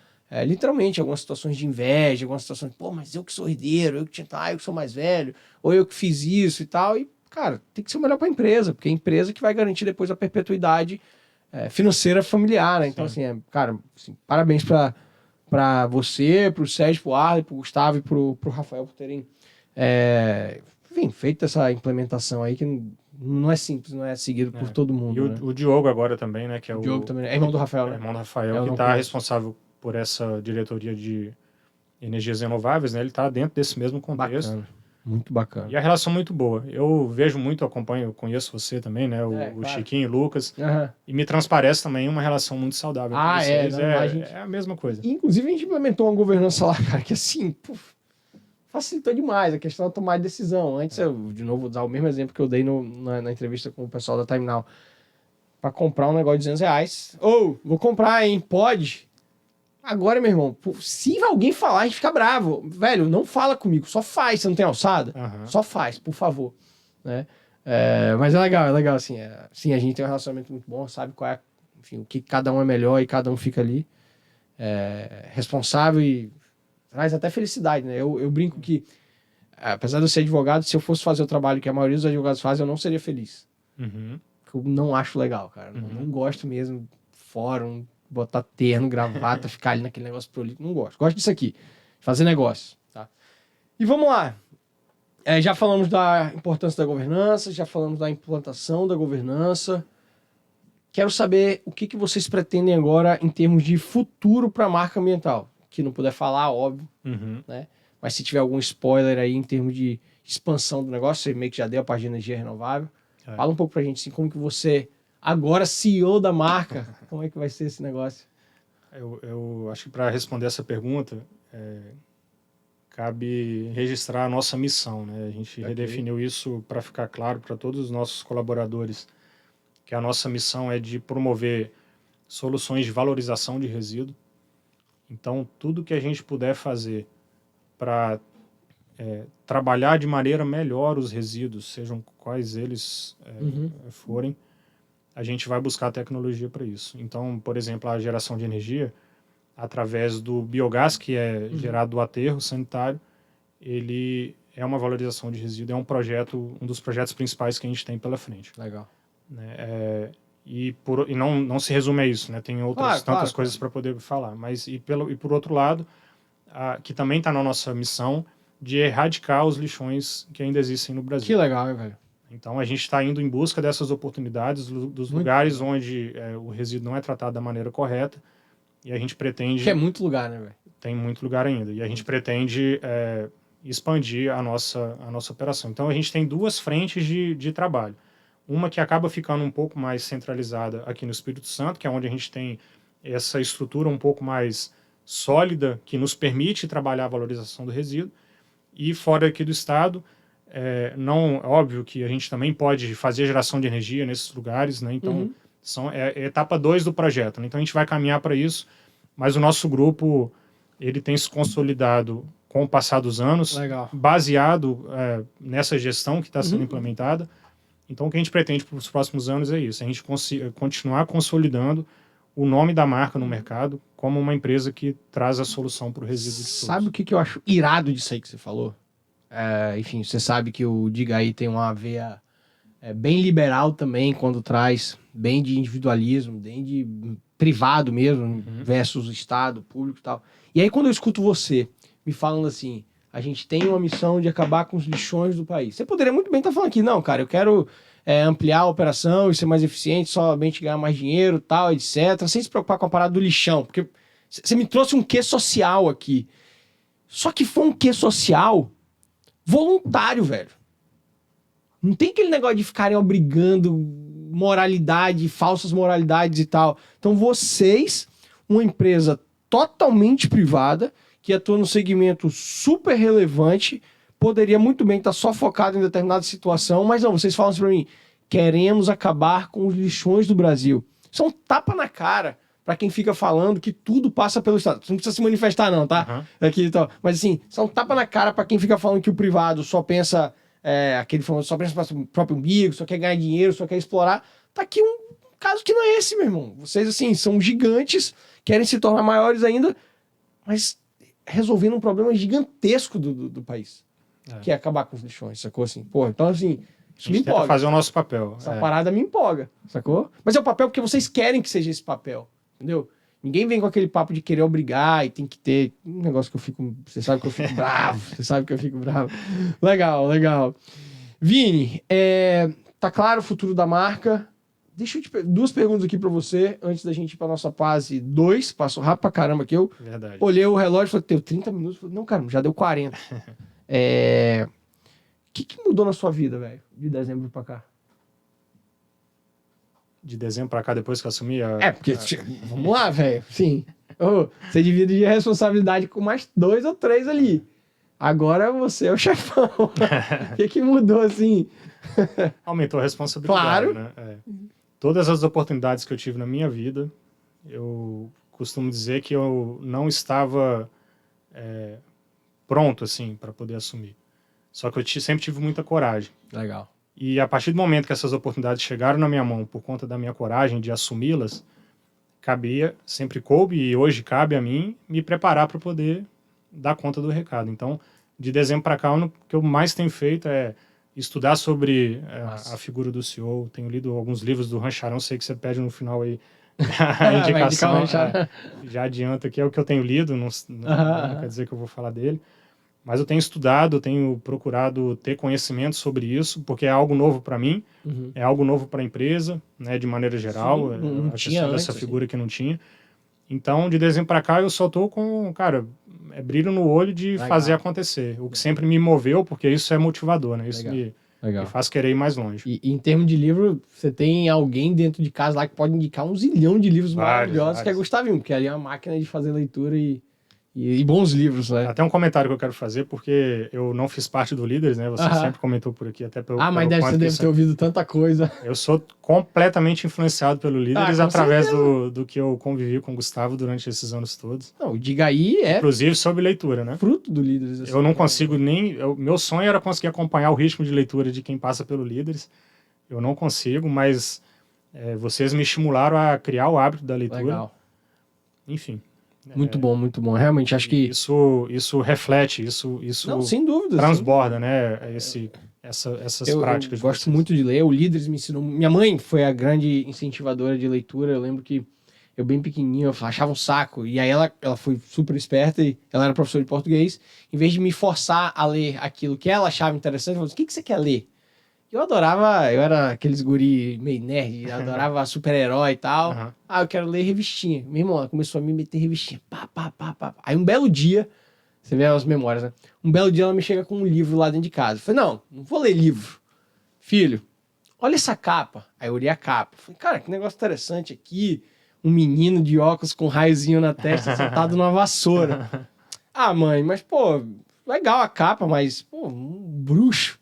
literalmente, algumas situações de inveja, algumas situações, pô, mas eu que sou herdeiro, eu que sou mais velho, ou eu que fiz isso e tal, e, cara, tem que ser o melhor para a empresa, porque é a empresa que vai garantir depois a perpetuidade financeira familiar, né? Então, assim, cara, assim, parabéns para você, para o Sérgio, para o Arley, para o Gustavo e para o Rafael por terem enfim, feito essa implementação aí que não é simples, não é seguido por todo mundo. E o Diogo agora também, né? Que é o Diogo também, é irmão do Rafael, né? Irmão do Rafael, que está responsável por essa diretoria de energias renováveis, né? Ele está dentro desse mesmo contexto. Bacana. Muito bacana. E a relação muito boa. Eu vejo muito, acompanho, conheço você também, né? O claro. Chiquinho e o Lucas. E me transparece também uma relação muito saudável. É a mesma coisa. Inclusive, a gente implementou uma governança lá, cara, que assim, facilitou demais a questão de tomar decisão. Antes, eu, de novo, vou usar o mesmo exemplo que eu dei na entrevista com o pessoal da Time Now. Pra comprar um negócio de R$200. Vou comprar, hein? Pode? Agora, meu irmão, se alguém falar, a gente fica bravo. Velho, não fala comigo, só faz. Você não tem alçada? Só faz, por favor. Né? Mas é legal, assim. Sim, a gente tem um relacionamento muito bom, sabe qual é, enfim, o que cada um é melhor e cada um fica ali responsável e traz até felicidade, né? Eu brinco que, apesar de eu ser advogado, se eu fosse fazer o trabalho que a maioria dos advogados fazem, eu não seria feliz. Porque eu não acho legal, cara. Não gosto mesmo, fórum, botar terno, gravata, ficar ali naquele negócio prolixo. Não gosto. Gosto disso aqui. Fazer negócio. Tá? E vamos lá. Já falamos da importância da governança, já falamos da implantação da governança. Quero saber o que vocês pretendem agora em termos de futuro para a marca ambiental. Que não puder falar, óbvio. Né? Mas se tiver algum spoiler aí em termos de expansão do negócio, você meio que já deu a parte de energia renovável. Fala um pouco pra gente, assim, como que você, agora CEO da marca, como é que vai ser esse negócio? Eu acho que para responder essa pergunta, cabe registrar a nossa missão, né? A gente redefiniu isso para ficar claro para todos os nossos colaboradores, que a nossa missão é de promover soluções de valorização de resíduo. Então, tudo que a gente puder fazer para trabalhar de maneira melhor os resíduos, sejam quais eles forem, a gente vai buscar tecnologia para isso. Então, por exemplo, a geração de energia, através do biogás que é gerado do aterro sanitário, ele é uma valorização de resíduo, é um dos projetos principais que a gente tem pela frente. Legal. Né? E não se resume a isso, né? Tem outras tantas coisas para poder falar. Mas, e por outro lado, que também está na nossa missão, de erradicar os lixões que ainda existem no Brasil. Que legal, hein, velho? Então, a gente está indo em busca dessas oportunidades, dos lugares onde o resíduo não é tratado da maneira correta, e a gente pretende... Que é muito lugar, né, velho? Tem muito lugar ainda. E a gente pretende expandir a nossa operação. Então, a gente tem duas frentes de trabalho. Uma que acaba ficando um pouco mais centralizada aqui no Espírito Santo, que é onde a gente tem essa estrutura um pouco mais sólida, que nos permite trabalhar a valorização do resíduo. E fora aqui do estado, não, óbvio que a gente também pode fazer geração de energia nesses lugares, né? Então, é a etapa 2 do projeto, né? Então, a gente vai caminhar para isso, mas o nosso grupo, ele tem se consolidado com o passar dos anos, baseado nessa gestão que está sendo implementada. Então, o que a gente pretende para os próximos anos é isso, a gente continuar consolidando o nome da marca no mercado como uma empresa que traz a solução para o resíduo de todos. Sabe o que eu acho irado disso aí que você falou? Enfim, você sabe que o Diga Aí tem uma veia bem liberal também, quando traz bem de individualismo, bem de privado mesmo, versus Estado, público e tal. E aí, quando eu escuto você me falando assim, a gente tem uma missão de acabar com os lixões do país. Você poderia muito bem estar falando aqui, não, cara, eu quero ampliar a operação e ser mais eficiente, somente ganhar mais dinheiro, tal, etc., sem se preocupar com a parada do lixão, porque você me trouxe um quê social aqui. Só que foi um quê social voluntário, velho. Não tem aquele negócio de ficarem obrigando moralidade, falsas moralidades e tal. Então vocês, uma empresa totalmente privada, que atua num segmento super relevante, poderia muito bem estar só focado em determinada situação, mas não, vocês falam assim pra mim, queremos acabar com os lixões do Brasil. Isso é um tapa na cara pra quem fica falando que tudo passa pelo Estado. Você não precisa se manifestar não, tá? Aqui e tal. Mas assim, isso é um tapa na cara pra quem fica falando que o privado só pensa, aquele famoso, só pensa para o próprio umbigo, só quer ganhar dinheiro, só quer explorar. Tá aqui um caso que não é esse, meu irmão. Vocês, assim, são gigantes, querem se tornar maiores ainda, mas resolvendo um problema gigantesco do país. Que é acabar com os lixões, sacou? Assim, pô, então assim, isso me empolga. Fazer o nosso papel. Essa parada me empolga, sacou? Mas é o papel porque vocês querem que seja esse papel, entendeu? Ninguém vem com aquele papo de querer obrigar e tem que ter um negócio que eu fico... Você sabe que eu fico bravo, você sabe que eu fico bravo. Legal, legal. Vini, tá claro o futuro da marca? Deixa eu te duas perguntas aqui pra você, antes da gente ir pra nossa fase 2. Passou rápido pra caramba aqui. Eu olhei o relógio e falei, tenho 30 minutos. Falei, não, cara, já deu 40. O que mudou na sua vida, velho, de dezembro pra cá? De dezembro pra cá, depois que eu assumi porque, vamos lá, velho. Sim. Você divide a responsabilidade com mais 2 ou 3 ali. Agora você é o chefão. O que mudou, assim? Aumentou a responsabilidade, claro. Né? Todas as oportunidades que eu tive na minha vida, eu costumo dizer que eu não estava pronto, assim, para poder assumir. Só que eu sempre tive muita coragem. Legal. E a partir do momento que essas oportunidades chegaram na minha mão, por conta da minha coragem de assumi-las, sempre coube e hoje cabe a mim me preparar para poder dar conta do recado. Então, de dezembro para cá, o que eu mais tenho feito é estudar sobre a figura do CEO. Tenho lido alguns livros do Rancharão, sei que você pede no final aí a indicação. Já adianta que é o que eu tenho lido, não quer dizer que eu vou falar dele. Mas eu tenho estudado, tenho procurado ter conhecimento sobre isso, porque é algo novo para mim, é algo novo para a empresa, né, de maneira geral. Sim, não a tinha questão antes, dessa figura que não tinha. Então, de dezembro para cá, eu só tô com, brilho no olho de fazer acontecer. O que sempre me moveu, porque isso é motivador, né? Isso me faz querer ir mais longe. E em termos de livro, você tem alguém dentro de casa lá que pode indicar 1 zilhão de livros maravilhosos, que é Gustavinho, porque ali é uma máquina de fazer leitura e bons livros, né? Até um comentário que eu quero fazer, porque eu não fiz parte do Líderes, né? Você sempre comentou por aqui, até pelo mas você deve ter ouvido tanta coisa. Eu sou completamente influenciado pelo Líderes através do que eu convivi com o Gustavo durante esses anos todos. Não, Diga Aí inclusive sobre leitura, né? Fruto do Líderes. Assim, eu não consigo meu sonho era conseguir acompanhar o ritmo de leitura de quem passa pelo Líderes. Eu não consigo, mas vocês me estimularam a criar o hábito da leitura. Legal. Enfim. Muito bom, muito bom. Realmente, acho que... Isso reflete, isso não, sem dúvida, transborda, né? essas Eu práticas. gosto muito de ler. O Líderes me ensinou. Minha mãe foi a grande incentivadora de leitura. Eu lembro que eu bem pequenininho, eu achava um saco. E aí ela foi super esperta e ela era professora de português. Em vez de me forçar a ler aquilo que ela achava interessante, ela falou assim, o que você quer ler? Eu adorava, eu era aqueles guri meio nerd, adorava super-herói e tal. Uhum. Ah, eu quero ler revistinha. Meu irmão, ela começou a me meter revistinha. Pá, pá, pá, pá. Aí um belo dia, você vê as memórias, né? Um belo dia ela me chega com um livro lá dentro de casa. Eu falei, não vou ler livro. Filho, olha essa capa. Aí eu olhei a capa. Falei, cara, que negócio interessante aqui. Um menino de óculos com um raiozinho na testa sentado numa vassoura. Ah, mãe, mas, pô, legal a capa, mas, pô, um bruxo.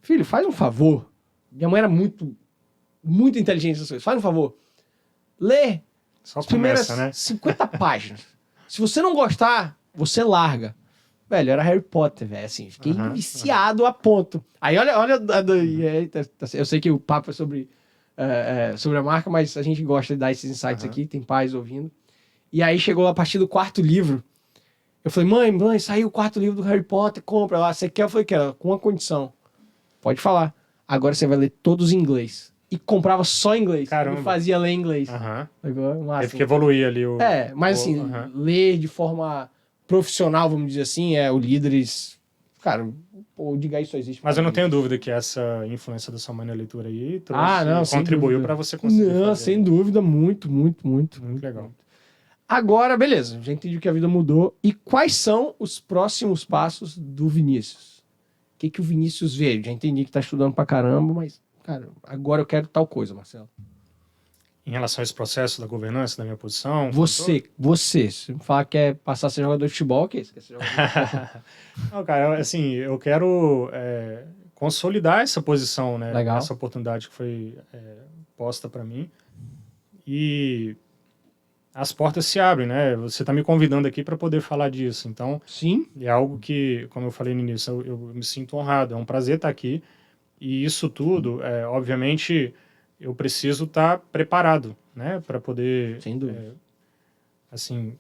Filho, faz um favor. Minha mãe era muito, muito inteligente nessas coisas. Faz um favor. Lê Só as primeiras começa, né? 50 páginas. Se você não gostar, você larga. Velho, era Harry Potter, velho. Assim, fiquei viciado a ponto. Aí olha eu sei que o papo é sobre a marca, mas a gente gosta de dar esses insights aqui. Tem pais ouvindo. E aí chegou a partir do 4º livro. Eu falei, mãe, saiu o 4º livro do Harry Potter, compra lá. Você quer? Eu falei, quero, com uma condição. Pode falar. Agora você vai ler todos em inglês. E comprava só em inglês. Caramba. Me fazia ler em inglês. Teve que evoluir ali o... mas assim, ler de forma profissional, vamos dizer assim, o Líderes... Cara, o Diga Aí só existe. Mas eu não tenho dúvida que essa influência da sua mãe na leitura aí trouxe, contribuiu para você conseguir fazer. Sem dúvida, muito legal. Agora, beleza, já entendi que a vida mudou. E quais são os próximos passos do Vinícius? O que o Vinícius vê? Já entendi que tá estudando pra caramba, mas, cara, agora eu quero tal coisa, Marcelo. Em relação a esse processo da governança, da minha posição... Você, se me falar que quer passar a ser jogador de futebol, o que é isso? Quer ser jogador de futebol? Não, cara, assim, eu quero consolidar essa posição, né? Legal. Essa oportunidade que foi posta para mim. E as portas se abrem, né? Você está me convidando aqui para poder falar disso. Então, sim, é algo que, como eu falei no início, eu me sinto honrado. É um prazer estar aqui. E isso tudo, obviamente, eu preciso estar preparado, né? Para poder, sem dúvida. assim,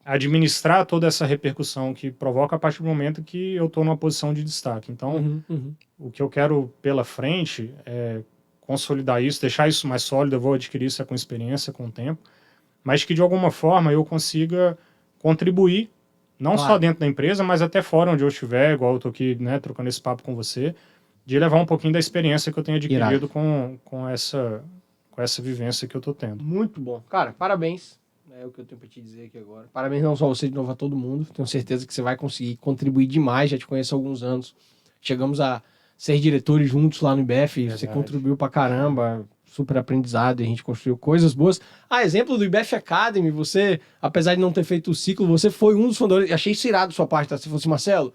administrar toda essa repercussão que provoca a partir do momento que eu estou numa posição de destaque. Então, o que eu quero pela frente é consolidar isso, deixar isso mais sólido. Eu vou adquirir isso com experiência, com o tempo, mas que de alguma forma eu consiga contribuir, não só dentro da empresa, mas até fora onde eu estiver, igual eu estou aqui, né, trocando esse papo com você, de levar um pouquinho da experiência que eu tenho adquirido com essa vivência que eu estou tendo. Muito bom. Cara, parabéns. É o que eu tenho para te dizer aqui agora. Parabéns não só a você, de novo a todo mundo. Tenho certeza que você vai conseguir contribuir demais. Já te conheço há alguns anos. Chegamos a ser diretores juntos lá no IBF. Você contribuiu pra caramba. Super aprendizado. E a gente construiu coisas boas. Exemplo do IBF Academy. Você, apesar de não ter feito o ciclo, você foi um dos fundadores. Achei isso irado da sua parte, tá? Se fosse Marcelo,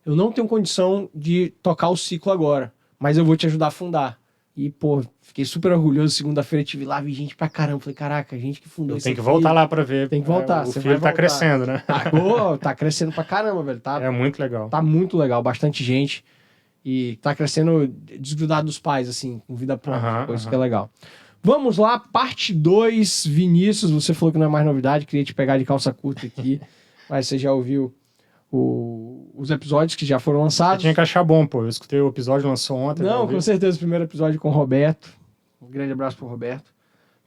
eu não tenho condição de tocar o ciclo agora, mas eu vou te ajudar a fundar. E, pô, fiquei super orgulhoso. Segunda-feira eu estive lá, vi gente pra caramba. Falei, caraca, gente que fundou isso. Tem que voltar lá pra ver. Tem que voltar. O filho tá crescendo, né? Tá crescendo pra caramba, velho. É muito legal. Tá muito legal, bastante gente. E tá crescendo desgrudado dos pais, assim, com vida própria. Coisa que é legal. Vamos lá, parte 2. Vinícius, você falou que não é mais novidade, queria te pegar de calça curta aqui, mas você já ouviu os episódios que já foram lançados. Você tinha que achar bom, pô. Eu escutei o episódio, lançou ontem. Não, com certeza, o primeiro episódio com o Roberto. Um grande abraço pro Roberto.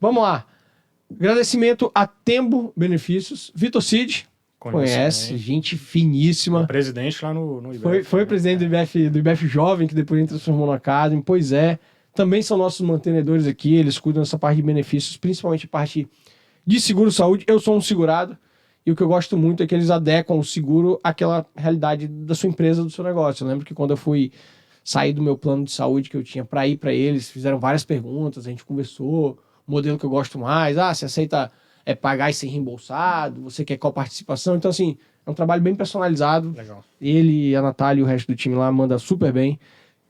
Vamos lá. Agradecimento a Tembo Benefícios. Vitor Cid, conhece, gente finíssima. Presidente lá no IBF. Foi presidente do IBF Jovem, que depois ele transformou no Academy. Pois é. Também são nossos mantenedores aqui. Eles cuidam dessa parte de benefícios, principalmente a parte de seguro-saúde. Eu sou um segurado. E o que eu gosto muito é que eles adequam o seguro àquela realidade da sua empresa, do seu negócio. Eu lembro que quando eu fui sair do meu plano de saúde que eu tinha para ir para eles, fizeram várias perguntas, a gente conversou, o modelo que eu gosto mais, você aceita pagar e ser reembolsado, você quer qual participação? Então, assim, é um trabalho bem personalizado. Legal. Ele, a Natália e o resto do time lá manda super bem.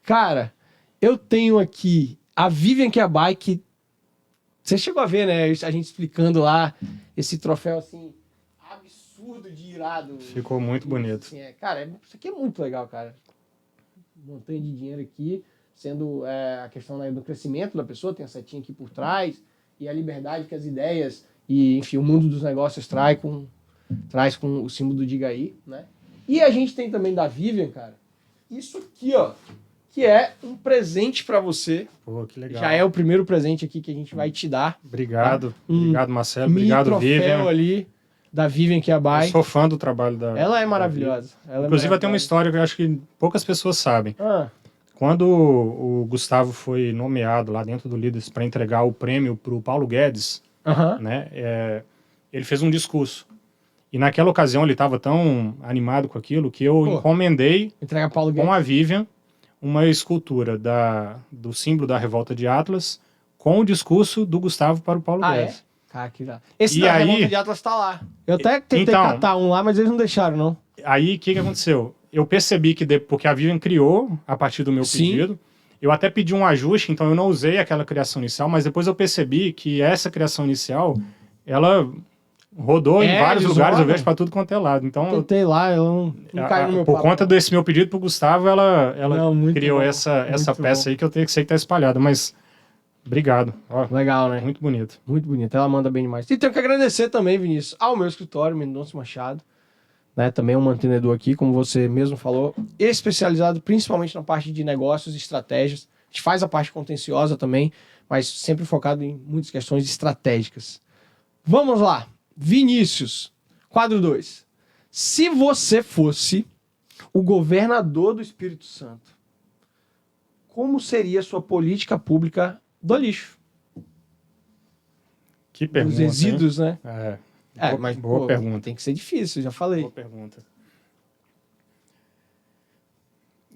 Cara, eu tenho aqui a Vivian que é a bike. Você chegou a ver, né? A gente explicando lá esse troféu, assim, absurdo de irado. Ficou muito bonito. Assim, cara, isso aqui é muito legal, cara. Montanha de dinheiro aqui, sendo a questão do crescimento da pessoa, tem a setinha aqui por trás, e a liberdade que as ideias e, enfim, o mundo dos negócios traz com o símbolo do Diga Aí, né? E a gente tem também da Vivian, cara, isso aqui, ó, que é um presente para você. Pô, que legal. Já é o primeiro presente aqui que a gente vai te dar. Obrigado. Tá? Obrigado, Marcelo. Mini Obrigado, troféu Vivian. ali da Vivian Kiabai. Eu sou fã do trabalho da... Ela é maravilhosa. Inclusive, ela tem uma história que eu acho que poucas pessoas sabem. Quando o Gustavo foi nomeado lá dentro do Líderes para entregar o prêmio para o Paulo Guedes, né, ele fez um discurso. E naquela ocasião ele estava tão animado com aquilo que eu encomendei com a Vivian uma escultura do símbolo da Revolta de Atlas com o discurso do Gustavo para o Paulo Guedes. Cara, que dá. Esse da Revolta de Atlas tá lá. Eu até tentei catar um lá, mas eles não deixaram, não. Aí, o que aconteceu? Eu percebi que, porque a Vivian criou a partir do meu pedido, eu até pedi um ajuste, então eu não usei aquela criação inicial, mas depois eu percebi que essa criação inicial, ela rodou em vários lugares, eu vejo para tudo quanto é lado. Então, eu tentei lá, ela não caiu no meu por conta desse meu pedido pro Gustavo, ela criou essa peça aí que eu sei que tá espalhada, mas obrigado. Ó, legal, né? Muito bonito. Muito bonito, ela manda bem demais. E tenho que agradecer também, Vinícius, ao meu escritório, Mendonça Machado, né? Também um mantenedor aqui, como você mesmo falou, especializado principalmente na parte de negócios e estratégias. A gente faz a parte contenciosa também, mas sempre focado em muitas questões estratégicas. Vamos lá. Vinícius, quadro 2. Se você fosse o governador do Espírito Santo, como seria a sua política pública do lixo? Que pergunta, os resíduos, hein? Né? Mas boa pergunta. Tem que ser difícil, já falei. Boa pergunta.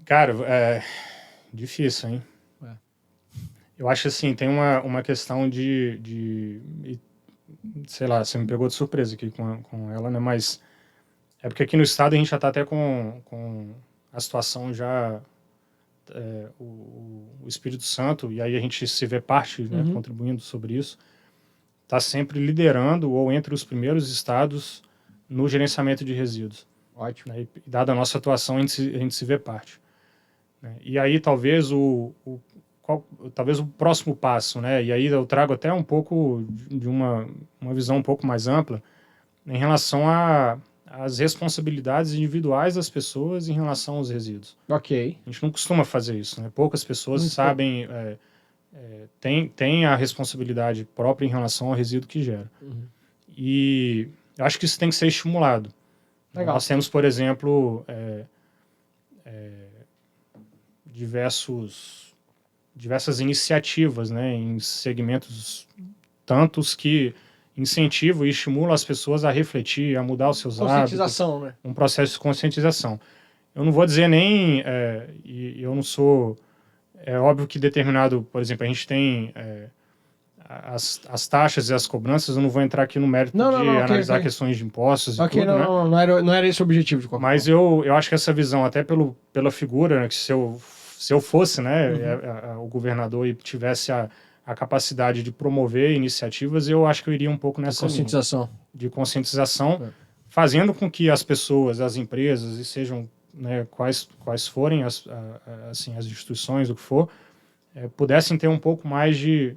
Cara, difícil, hein? Eu acho assim, tem uma questão de sei lá, você me pegou de surpresa aqui com ela, né? Mas é porque aqui no estado a gente já está até com a situação já o Espírito Santo, e aí a gente se vê parte, né, contribuindo sobre isso, está sempre liderando ou entre os primeiros estados no gerenciamento de resíduos. Ótimo. Né? E dada a nossa atuação, a gente se vê parte. Né? E aí talvez talvez o próximo passo, né? E aí eu trago até um pouco de uma visão um pouco mais ampla em relação às responsabilidades individuais das pessoas em relação aos resíduos. Ok. A gente não costuma fazer isso, né? Poucas pessoas sabem, têm a responsabilidade própria em relação ao resíduo que gera. E eu acho que isso tem que ser estimulado. Legal. Nós temos, por exemplo, diversas iniciativas, né, em segmentos tantos que incentivam e estimulam as pessoas a refletir, a mudar os seus hábitos. Conscientização, né? Um processo de conscientização. Eu não vou dizer nem... e eu não sou... É óbvio que determinado... Por exemplo, a gente tem as taxas e as cobranças, eu não vou entrar aqui no mérito de analisar questões de impostos e tudo, né? Não era esse o objetivo de qualquer Mas eu acho que essa visão, até pela figura, né, que se eu fosse, né, o governador e tivesse a capacidade de promover iniciativas, eu acho que eu iria um pouco nessa conscientização. linha de conscientização, fazendo com que as pessoas, as empresas, e sejam, né, quais forem as instituições, o que for, pudessem ter um pouco mais de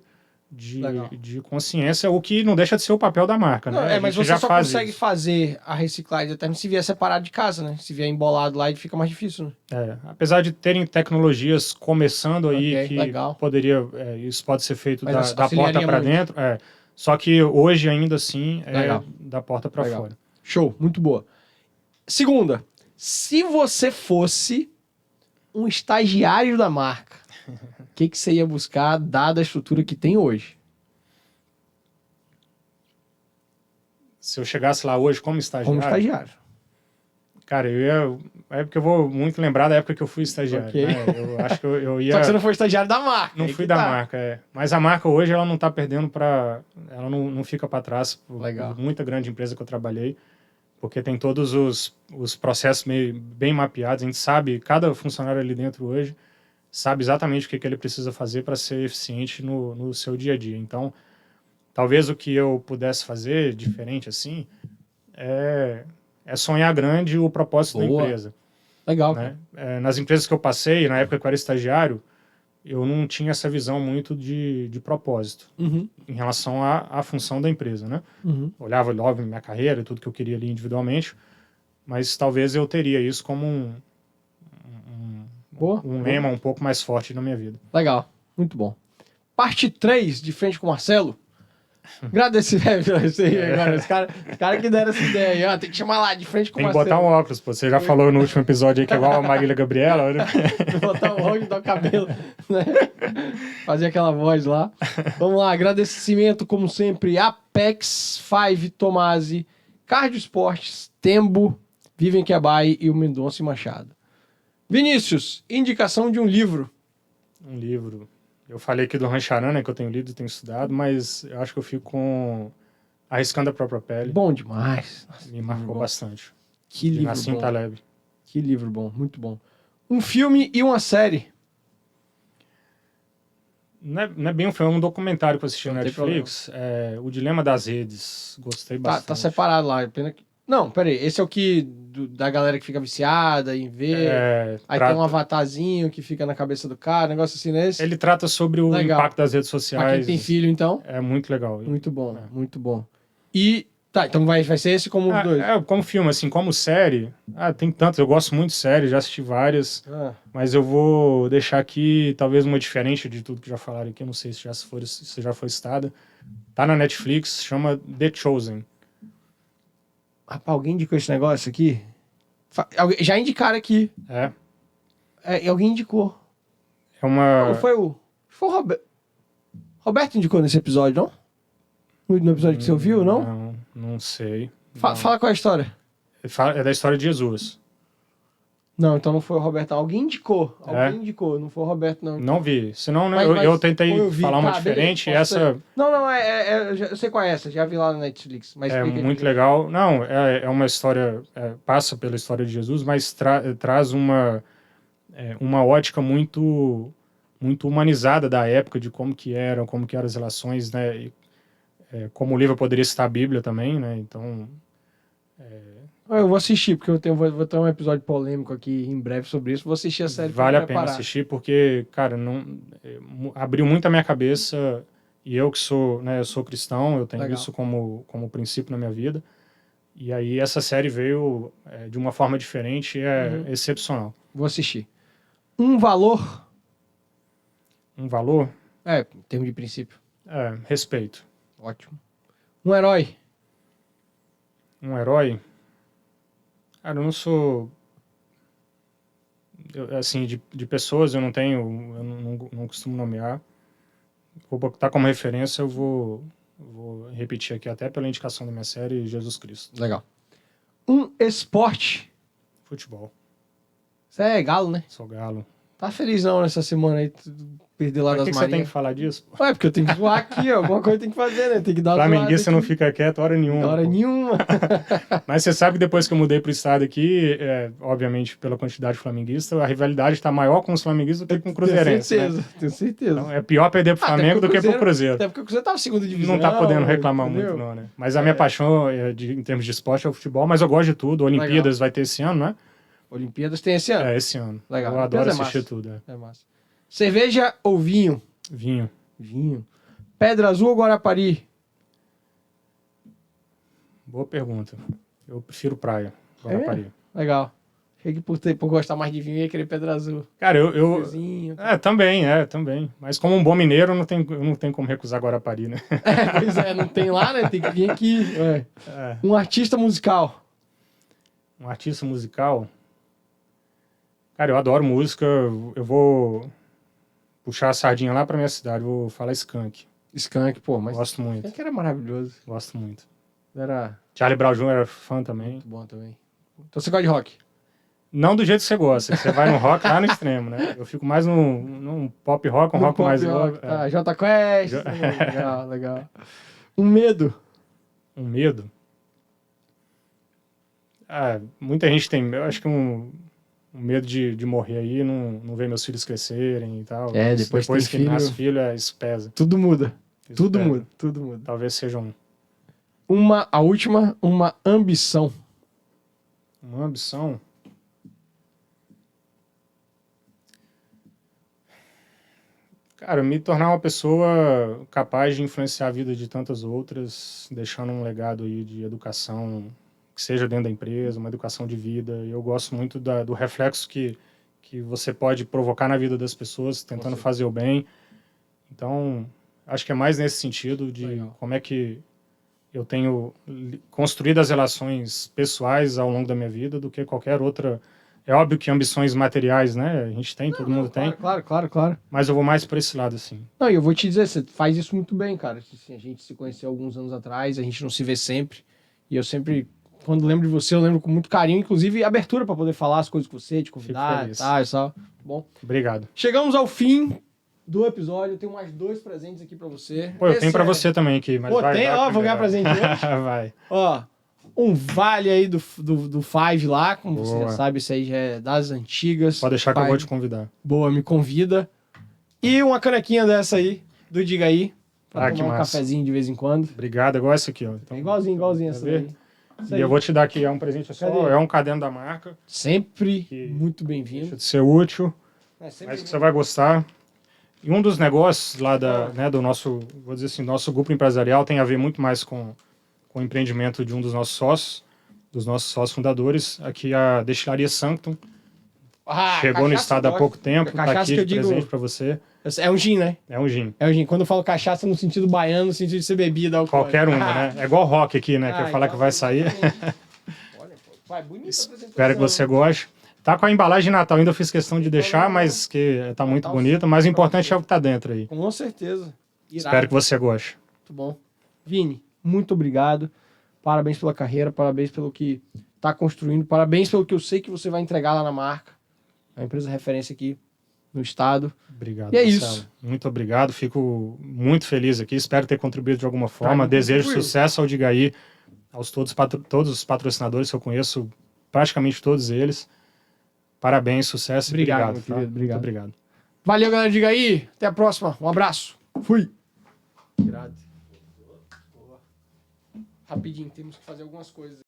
consciência, o que não deixa de ser o papel da marca. Não, né? Mas você só consegue fazer a reciclagem até se vier separado de casa, né? Se vier embolado lá, fica mais difícil, né? Apesar de terem tecnologias começando aí que legal. poderia... isso pode ser feito da porta para dentro. Só que hoje, ainda assim, da porta para fora. Show, muito boa. Segunda, se você fosse um estagiário da marca, o que você ia buscar, dada a estrutura que tem hoje? Se eu chegasse lá hoje como estagiário? Como estagiário. Cara, é porque eu vou muito lembrar da época que eu fui estagiário. Okay. Né? Eu acho que eu ia... Só que você não foi estagiário da marca. Não fui da marca, Mas a marca hoje, ela não tá perdendo ela não fica para trás por muita grande empresa que eu trabalhei, porque tem todos os processos bem mapeados. A gente sabe, cada funcionário ali dentro hoje sabe exatamente o que ele precisa fazer para ser eficiente no seu dia a dia. Então, talvez o que eu pudesse fazer diferente assim é sonhar grande o propósito da empresa. Legal. Né? Nas empresas que eu passei, na época que eu era estagiário, eu não tinha essa visão muito de propósito em relação à função da empresa. Né? Olhava logo minha carreira e tudo que eu queria ali individualmente, mas talvez eu teria isso como Boa. um lema um pouco mais forte na minha vida. Legal. Muito bom. Parte 3, de frente com o Marcelo. Agradecer, agora, os cara que deram essa ideia aí, ó, tem que chamar lá, de frente com o Tem que Marcelo. botar um óculos, pô. Você já falou no último episódio aí que é igual a Marília Gabriela, né? Botar um óculos, botar o cabelo, né? Fazer aquela voz lá. Vamos lá, agradecimento, como sempre, Apex, Five, Tomasi, Cardio Esportes, Tembo, Vivem Quebai e o Mendonça e Machado. Vinícius, indicação de um livro. Um livro. Eu falei aqui do Rancharan, né, que eu tenho lido e tenho estudado, mas eu acho que eu fico com Arriscando a Própria Pele. Bom demais. Nossa, Me marcou bom. bastante. Que De livro Nassim bom. Taleb. Que livro bom, muito bom. Um filme e uma série. Não é bem um filme, é um documentário que eu assisti Não na tem Netflix. É O Dilema das Redes. Gostei bastante. Tá separado lá. Pena que... Não, peraí. Esse é o que da galera que fica viciada em ver. Aí tem um avatarzinho que fica na cabeça do cara, negócio assim, né? Ele trata sobre o Legal. impacto das redes sociais. Pra quem tem filho, então. É muito legal. Muito bom, muito bom. E. Tá, então vai ser esse como os dois. Como filme, assim, como série. Tem tantos. Eu gosto muito de série, já assisti várias. Mas eu vou deixar aqui, talvez uma diferente de tudo que já falaram aqui. Eu não sei se já foi citada. Tá na Netflix, chama The Chosen. Rapaz, alguém indicou esse negócio aqui? Já indicaram aqui. Alguém indicou. É uma... Foi o Roberto. Roberto indicou nesse episódio, não? No episódio que você ouviu, não? Não sei. Fala qual é a história. É da história de Jesus. Não, então não foi o Roberto. Alguém indicou. Alguém indicou. Não foi o Roberto, não. Não vi. Senão, né, eu tentei falar uma diferente. Beleza, essa... Não, eu sei qual é essa. Já vi lá na Netflix. Mas é muito legal. Não, é uma história... passa pela história de Jesus, mas traz uma ótica muito humanizada da época, de como que eram as relações, né? E, como o livro poderia citar a Bíblia também, né? Então... Eu vou assistir, porque vou ter um episódio polêmico aqui em breve sobre isso. Vou assistir a série. Vale a pena assistir, porque, cara, abriu muito a minha cabeça. E eu que sou, né, eu sou cristão, eu tenho isso como princípio na minha vida. E aí essa série veio de uma forma diferente e é excepcional. Vou assistir. Um valor? Um valor? Em termos de princípio. Respeito. Ótimo. Um herói? Um herói? Cara, eu não sou... assim, de pessoas eu não costumo nomear. Vou botar como referência, eu vou repetir aqui até pela indicação da minha série, Jesus Cristo. Legal. Um esporte? Futebol. Você é galo, né? Sou galo. Tá feliz não nessa semana aí, perder lá das Marinhas. Por que você tem que falar disso? Ué, porque eu tenho que zoar aqui, alguma coisa tem que fazer, né? Tem que dar uma flamenguista não fica quieto hora nenhuma. Hora nenhuma. Mas você sabe que depois que eu mudei pro estado aqui, obviamente pela quantidade de flamenguista, a rivalidade tá maior com os flamenguistas do que com o cruzeirense. Tenho certeza. Então, é pior perder pro Flamengo do que pro Cruzeiro. Até porque o Cruzeiro tava segunda divisão. Não tá podendo reclamar muito não, né? Mas a minha paixão em termos de esporte é o futebol, mas eu gosto de tudo. Olimpíadas vai ter esse ano, né? Olimpíadas tem esse ano? Esse ano. Legal. Eu adoro assistir tudo. É massa. Cerveja ou vinho? Vinho. Pedra Azul ou Guarapari? Boa pergunta. Eu prefiro praia. Guarapari. Legal. Cheguei por gostar mais de vinho e querer Pedra Azul. Cara, também. Mas como um bom mineiro, eu não tenho como recusar Guarapari, né? Pois não tem lá, né? Tem que vir aqui. Um artista musical? Um artista musical? Cara, eu adoro música. Eu vou puxar a sardinha lá pra minha cidade. Vou falar Skank. Skank, pô, mas... Gosto muito. Skank era maravilhoso. Gosto muito. Charlie Brown Jr. era fã também. Muito bom também. Então você gosta de rock? Não do jeito que você gosta. Você vai no rock lá no extremo, né? Eu fico mais num pop rock, rock mais... Jota Quest. Legal. Um medo? Um medo? Muita gente tem... Eu acho que um medo de morrer aí, não ver meus filhos crescerem e tal. Depois que nasce filho, isso pesa. Tudo muda. Tudo muda. Talvez seja a última, uma ambição. Uma ambição? Cara, me tornar uma pessoa capaz de influenciar a vida de tantas outras, deixando um legado aí de educação, que seja dentro da empresa, uma educação de vida. Eu gosto muito do reflexo que que você pode provocar na vida das pessoas, tentando fazer o bem. Então, acho que é mais nesse sentido de como é que eu tenho construído as relações pessoais ao longo da minha vida do que qualquer outra. É óbvio que ambições materiais, né? A gente tem, todo mundo tem. Claro. Mas eu vou mais por esse lado, assim. Não, e eu vou te dizer, você faz isso muito bem, cara. Assim, a gente se conheceu alguns anos atrás, a gente não se vê sempre. E eu sempre, quando lembro de você, eu lembro com muito carinho, inclusive abertura para poder falar as coisas com você, te convidar e tal. Bom. Obrigado. Chegamos ao fim do episódio. Eu tenho mais 2 presentes aqui para você. Pô, eu tenho para você também aqui. Mas pô, tem? Ó, vou ganhar presente hoje. Vai. Ó, um vale aí do Five lá, como Boa. você já sabe, isso aí já é das antigas. Pode deixar que eu vou te convidar. Boa, me convida. E uma canequinha dessa aí, do Diga Aí, pra tomar um cafezinho de vez em quando. Obrigado, igual essa aqui, ó. Então, igualzinho essa aí. E eu vou te dar aqui, é um presente só, é um caderno da marca. Sempre muito bem-vindo. Deixa de ser útil, mas que você vai gostar. E um dos negócios lá do nosso, vou dizer assim, nosso grupo empresarial tem a ver muito mais com o empreendimento de um dos nossos sócios fundadores, aqui a Destilaria Sanctum. Chegou no estado há pouco tempo, tá aqui de presente para você. É um gin, né? É um gin. É um gin. Quando eu falo cachaça no sentido baiano, no sentido de ser bebida alcoólica. Qualquer uma, né? É igual rock aqui, né? Que eu falar que vai sair. Olha, pai, bonita Espero que você goste. Tá com a embalagem de Natal, ainda fiz questão de deixar, mas que tá muito bonita. Mas o importante é o que tá dentro aí. Com certeza. Irado. Espero que você goste. Muito bom. Vini, muito obrigado. Parabéns pela carreira, parabéns pelo que tá construindo, parabéns pelo que eu sei que você vai entregar lá na marca. É uma empresa referência aqui no estado. Obrigado, e é Marcelo. isso. Muito obrigado, fico muito feliz aqui. Espero ter contribuído de alguma forma. Desejo sucesso ao Diga Aí, aos todos os patrocinadores que eu conheço, praticamente todos eles. Parabéns, sucesso e obrigado. Tá? Obrigado. Muito obrigado. Valeu, galera. Diga Aí. Até a próxima. Um abraço. Fui. Irado. Rapidinho, temos que fazer algumas coisas.